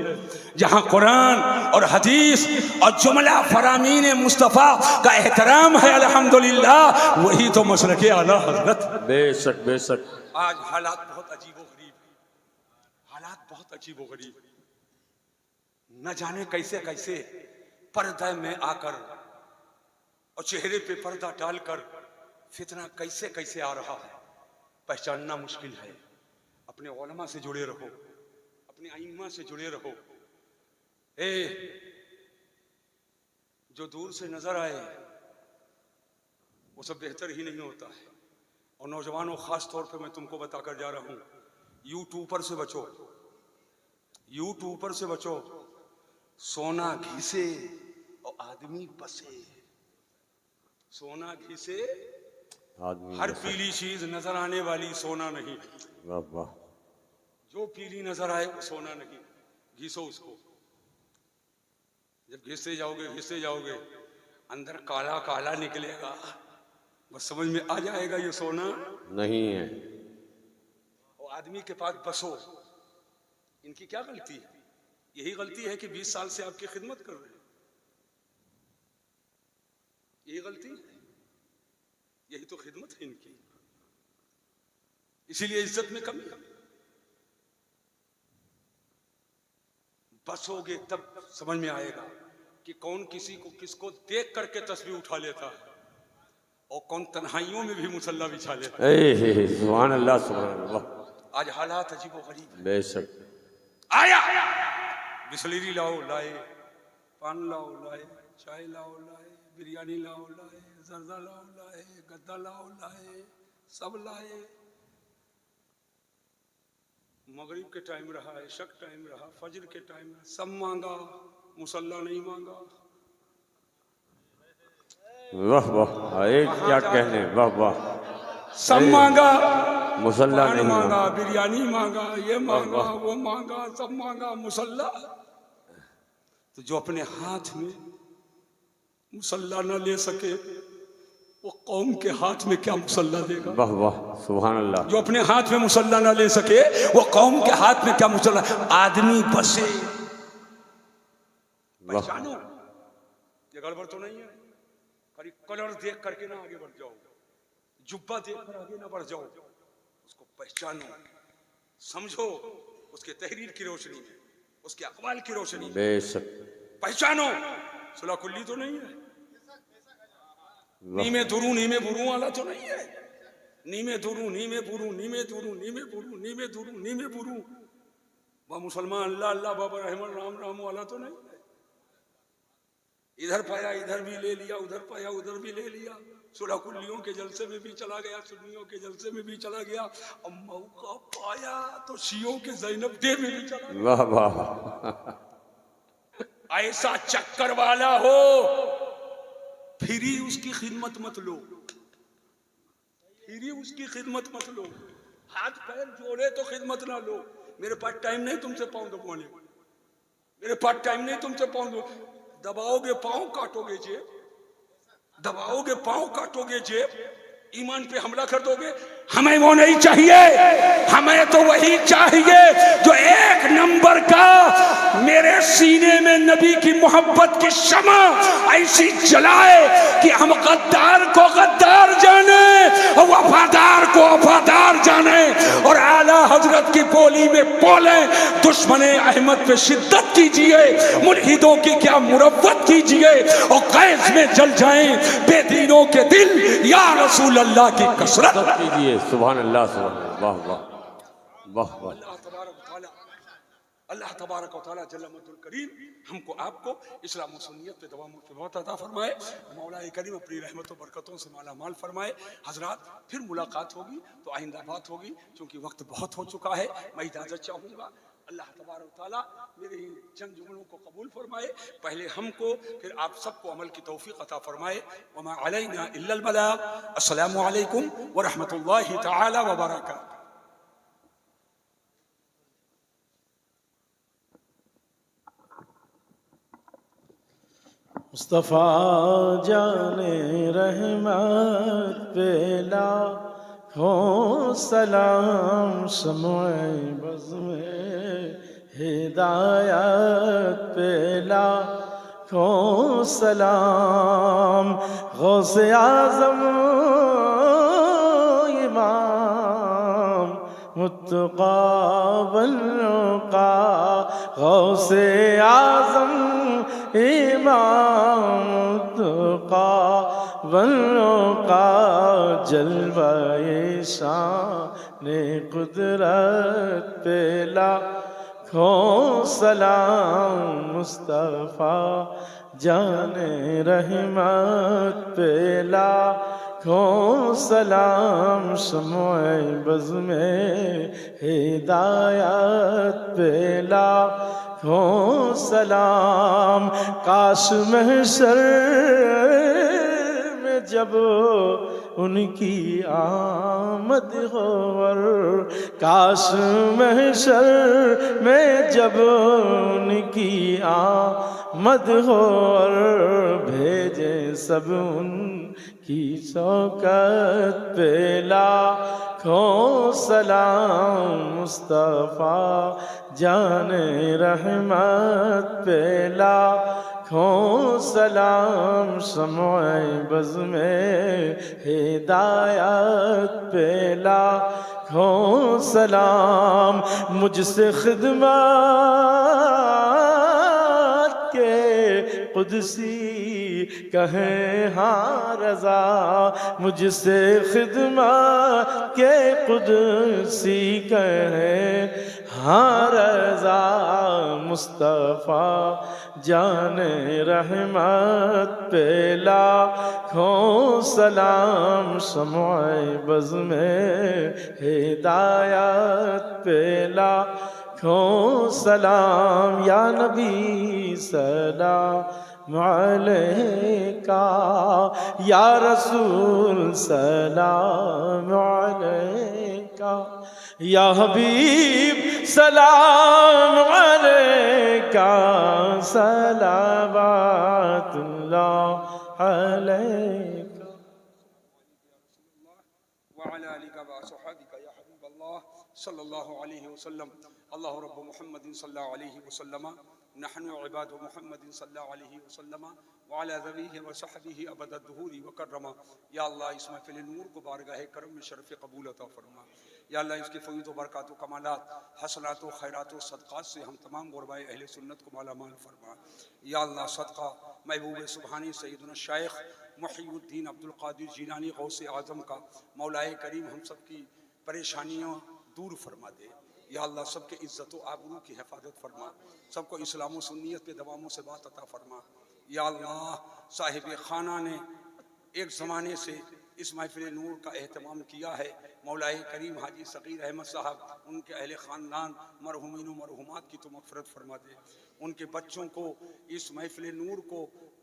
जहाँ कुरान और हदीस और जुमला फरामीन मुस्तफ़ा का एहतराम है, अल्हम्दुलिल्लाह, वही तो मसलके आला हजरत। बेशक बेशक आज हालात बहुत अजीब व गरीब है, हालात बहुत अजीब व गरीब, न जाने कैसे कैसे पर्दे में आकर और चेहरे पे पर्दा डालकर फितना कैसे कैसे आ रहा है, पहचानना मुश्किल है। अपने उलमा से जुड़े रहो, अपने आइम्मा से जुड़े रहो। जो दूर से नजर आए वो सब बेहतर ही नहीं होता है। और नौजवानों, खास तौर पे मैं तुमको बताकर जा रहा हूं, यूट्यूबर से बचो, यूट्यूबर से बचो। सोना घिसे और आदमी बसे, सोना घिसे, आदमी हर पीली चीज नजर आने वाली सोना नहीं, वाह वाह जो पीली नजर आए वो सोना नहीं, घिसो उसको। जब घिसते जाओगे अंदर काला काला निकलेगा, बस समझ में आ जाएगा ये सोना नहीं है। और आदमी के पास बसो। इनकी क्या गलती है? यही गलती है कि 20 साल से आपकी खिदमत कर रहे हैं, यही गलती है, यही तो खिदमत है इनकी, इसीलिए इज्जत में कमी। बसोगे तब समझ में आएगा कि कौन किसी को किसको देख करके तस्वीर उठा लेता है और कौन तन्हाइयों में भी मुसल्ला बिछा लेता है। सुभान अल्लाह सुभान अल्लाह। आज हालात अजीब व गरीब है। बेशक आया बिस्लेरी लाओ लाए, पान लाओ लाए, चाय लाओ लाए, बिरयानी लाओ लाए, जर्दा लाओ लाए, गद्दा लाओ लाए, सब लाए। मगरिब के टाइम रहा, इशक टाइम रहा, फजर के टाइम रहा, सब मांगा, मुसल्ला नहीं मांगा। वाह वाह एक क्या कहने, वाह वाह। सब मांगा, मुसल्ला पान नहीं मांगा, बिरयानी मांगा, ये मांगा, वो मांगा, सब मांगा, मुसल्ला। तो जो अपने हाथ में मुसल्ला न ले सके वो कौम के हाथ में क्या मुसल्ला देगा? वाह वाह सुभान अल्लाह। जो अपने हाथ में मुसल्ला न ले सके वो कौम के हाथ में क्या मुसल्ला? आदमी बसे। पहचानो, ये गड़बड़ तो नहीं है। खाली कलर देख करके ना आगे बढ़ जाओ, जुब्बा देख कर आगे ना बढ़ जाओ, उसको पहचानो, समझो, उसके तहरीर की रोशनी में, उसके अक़वाल की रोशनी में बेशक पहचानो। सुलह कुल्ली तो नहीं है, नीमे दुरू नीमे बुरू वाला तो नहीं है। नीमे दुरू नीमे बुरू, नीमे दुरू नीमे बुरू, नीमे दुरू नीमे बुरू, वह मुसलमान अल्लाह अल्लाह बाबा रहमान राम राम वाला तो नहीं है। इधर पाया इधर भी ले लिया, उधर पाया उधर भी ले लिया। सुलह कुल्लियों के जलसे में भी चला गया, सुन्नियों के जलसे में भी चला गया, अब मौका पाया तो शियों के ज़ैनब डे में भी चला गया। वाह वाह। ऐसा चक्कर वाला हो फिर ही उसकी खिदमत मत लो, फिर ही उसकी खिदमत मत लो। हाथ पैर जोड़े तो खिदमत ना लो। मेरे पास टाइम नहीं तुमसे पाँव दबाने, मेरे पास टाइम नहीं तुमसे पाँव दबाओगे पाँव काटोगे जेब, दबाओगे पाँव काटोगे जेब, ईमान पे हमला कर दोगे। हमें वो नहीं चाहिए, हमें तो वही चाहिए जो एक नंबर का मेरे सीने में नबी की मोहब्बत की शमा ऐसी जलाए कि हम गद्दार को गद्दार जाने और वफादार को वफादार जाने और आला हजरत की बोली में बोले। दुश्मने अहमद पे शिद्दत कीजिए, मुल्हिदों की क्या मुरव्वत कीजिए और कैस में जल जाएं बेदीनों के दिल, या रसूल अल्लाह की कसरत कीजिए। सुभान अल्लाह, सुभान अल्लाह, वाह वाह वाह वाह। अल्लाह तबारक व तआला जल्ल मजदुल करीम हमको आपको इस्लाम और सुन्नियत पे दवाम बहुत अता फरमाए। मौला करीम अपनी रहमतों बरकतों से माला माल फरमाए। हजरात फिर मुलाकात होगी तो आइंदा बात होगी, क्योंकि वक्त बहुत हो चुका है। मैं इजाज़त चाहूँगा। अल्लाह तबारक व तआला मेरे इन चंद जुमलों को कबूल फरमाए। पहले हमको फिर आप सबको अमल की तौफीक अता फरमाए। वमा अलैना इल्लल बलाग। अस्सलामु अलैकुम व रहमतुल्लाहि तआला व बरकातहू। मुस्तफ़ा जाने रहमत पे लाखों सलाम, शम्ए बज़ में हिदायत पे लाखों सलाम। गौसे आज़म इमाम मुत्तक़ा वल्नुक़ा, गौसे आज़म इमाम मुत्तक़ा वल्नुक़ा, जलवाए शाने कुदरत पे लाखों सलाम। मुस्तफ़ा जाने रहमत पे लाखों सलाम, शम्ए बज़ में हिदायत पे लाखों सलाम। काश महशर में जब उनकी आमद हो, काश महशर में जब उनकी आमद हो, भेजे सब उनकी शौकत पे लाखों सलाम। मुस्तफ़ा जाने रहमत पे लाखों सलाम, शम्ए बज़ में हिदायत पे लाखों सलाम। मुझसे खिदमत के कुदसी कहे हाँ रज़ा, मुझसे खिदमत के कुदसी कहे हाँ रज़ा। मुस्तफ़ा जाने रहमत पे लाखों सलाम, शम्ए बज़ में हिदायत पे लाखों सलाम। या नबी सलाम अलैका, या रसूल सलाम अलैका, या हबीब सलाम अलैका, सलावतुल्लाह अलैका। वअला आलिका व असहाबिका या हबीबल्लाह सल्लल्लाहु अलैहि वसल्लम। अल्लाहु रब्ब मुहम्मदिन सल्लल्लाहु अलैहि वसल्लम, नहनु इबादु मुहम्मदिन सल्लल्लाहु अलैहि वसल्लम व अला ज़वीहि व सहबिही अबद दुहूरी व कररमा। या अल्लाह इस महफ़िल नूर को बारगाह करम में शरफ़ कबूल अता फरमा। या अल्लाह इसकी फ़ैज़ व बरक़ात व कमालात, हसनात व खैरात व सदक़ात से हम तमाम ग़ुरबाए अहले सुन्नत को माला माल फरमा। या अल्लाह सदक़ा महबूब सुबहानी सैयदना शाइख़ मुहीउद्दीन अब्दुल क़ादिर जीलानी गौसे आज़म का मौलाए करीम हम सब की परेशानियाँ दूर फरमा दे। या अल्लाह सबके इज़्ज़त व आबरू की हिफाजत फरमा, सबको इस्लाम व सुन्नियत पे दवामों से बात अता फरमा। या अल्लाह साहिब खाना ने एक ज़माने से इस महफ़िल नूर का एहतमाम किया है। मौलाए करीम हाजी सग़ीर अहमद साहब, उनके अहले ख़ानदान मरहूमीन व मरहूमात की तो मग़फ़िरत फरमा दे। उनके बच्चों को इस महफ़िल नूर को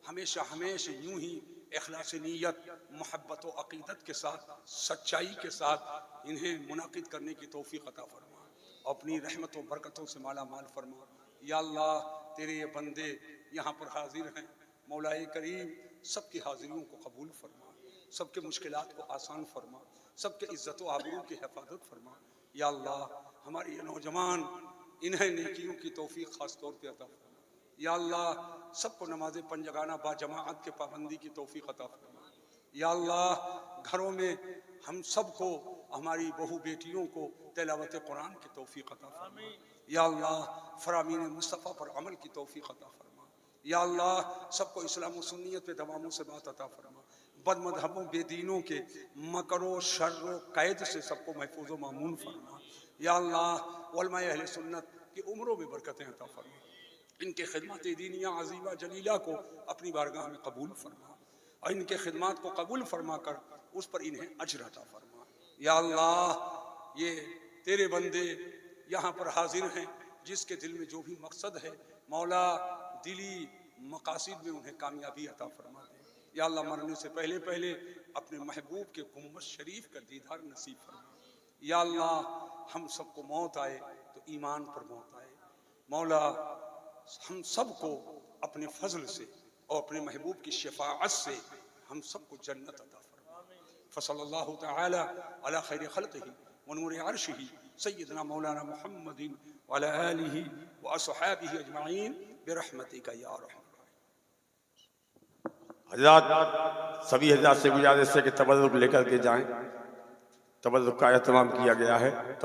हमेशा हमेशा यूँ ही इखलास नीयत, मोहब्बत व अक़ीदत के साथ, सच्चाई के साथ इन्हें मुनाक़िद करने की तौफ़ीक़ अता फरमा। अपनी रहमत व बरकतों से माला माल फरमा। या अल्लाह तेरे ये बंदे यहाँ पर हाजिर हैं, मौलाए करीम सबकी हाजिरियों को कबूल फरमा, सबके मुश्किलात को आसान फरमा, सबके इज़्ज़त व आबरू की हिफाजत फरमा। या अल्लाह हमारे ये नौजवान, इन्हें नेकियों की तौफीक ख़ास तौर पे अता फरमा। या अल्लाह सबको नमाज पंजगाना बाजमाअत के पाबंदी की तौफीक अता फरमा। या अल्लाह घरों में हम सबको, हमारी बहू बेटियों को तिलावत कुरान की तौफीक अता फरमा। या अल्लाह फरामीन मुस्तफ़ा पर अमल की तौफीक अता फरमा। या अल्लाह सबको इस्लाम व सुन्नियत पे दवामों से बात अता फरमा। बदमज़हबों बेदीनों के मकरो शर्रो कैद से सबको महफूज व मामून फरमा। या अल्लाह उलमा अहले सुन्नत की उम्रों में बरकतें अता फरमा। इनके खिदमत दीनिया अजीमा जलीला को अपनी बारगाह में कबूल फरमा और इनके खिदमत को कबूल फरमा कर उस पर इन्हें अजर अता फरमा। या अल्लाह ये तेरे बंदे यहाँ पर हाजिर हैं, जिसके दिल में जो भी मकसद है मौला दिली मकासिद में उन्हें कामयाबी अता फरमा दे। या अल्लाह मरने से पहले पहले अपने महबूब के गुम्बद शरीफ का दीदार नसीब फरमा। या अल्लाह हम सबको मौत आए तो ईमान पर मौत आए। मौला हम सबको अपने फजल से और अपने महबूब की शफाअत से हम सबको जन्नत अता फरमा। फसल्लल्लाहु तआला अला खैर खल्क़िही व नूर अर्शिही सय्यदना मौलाना मुहम्मदिन व अला आलिही व अस्हाबिही अजमाइन बिरहमतिका या रहमान। हज़रात, सभी हज़रात से गुजारिश है कि तबर्रुक लेकर के जाएं। तबर्रुक का एहतमाम किया गया है।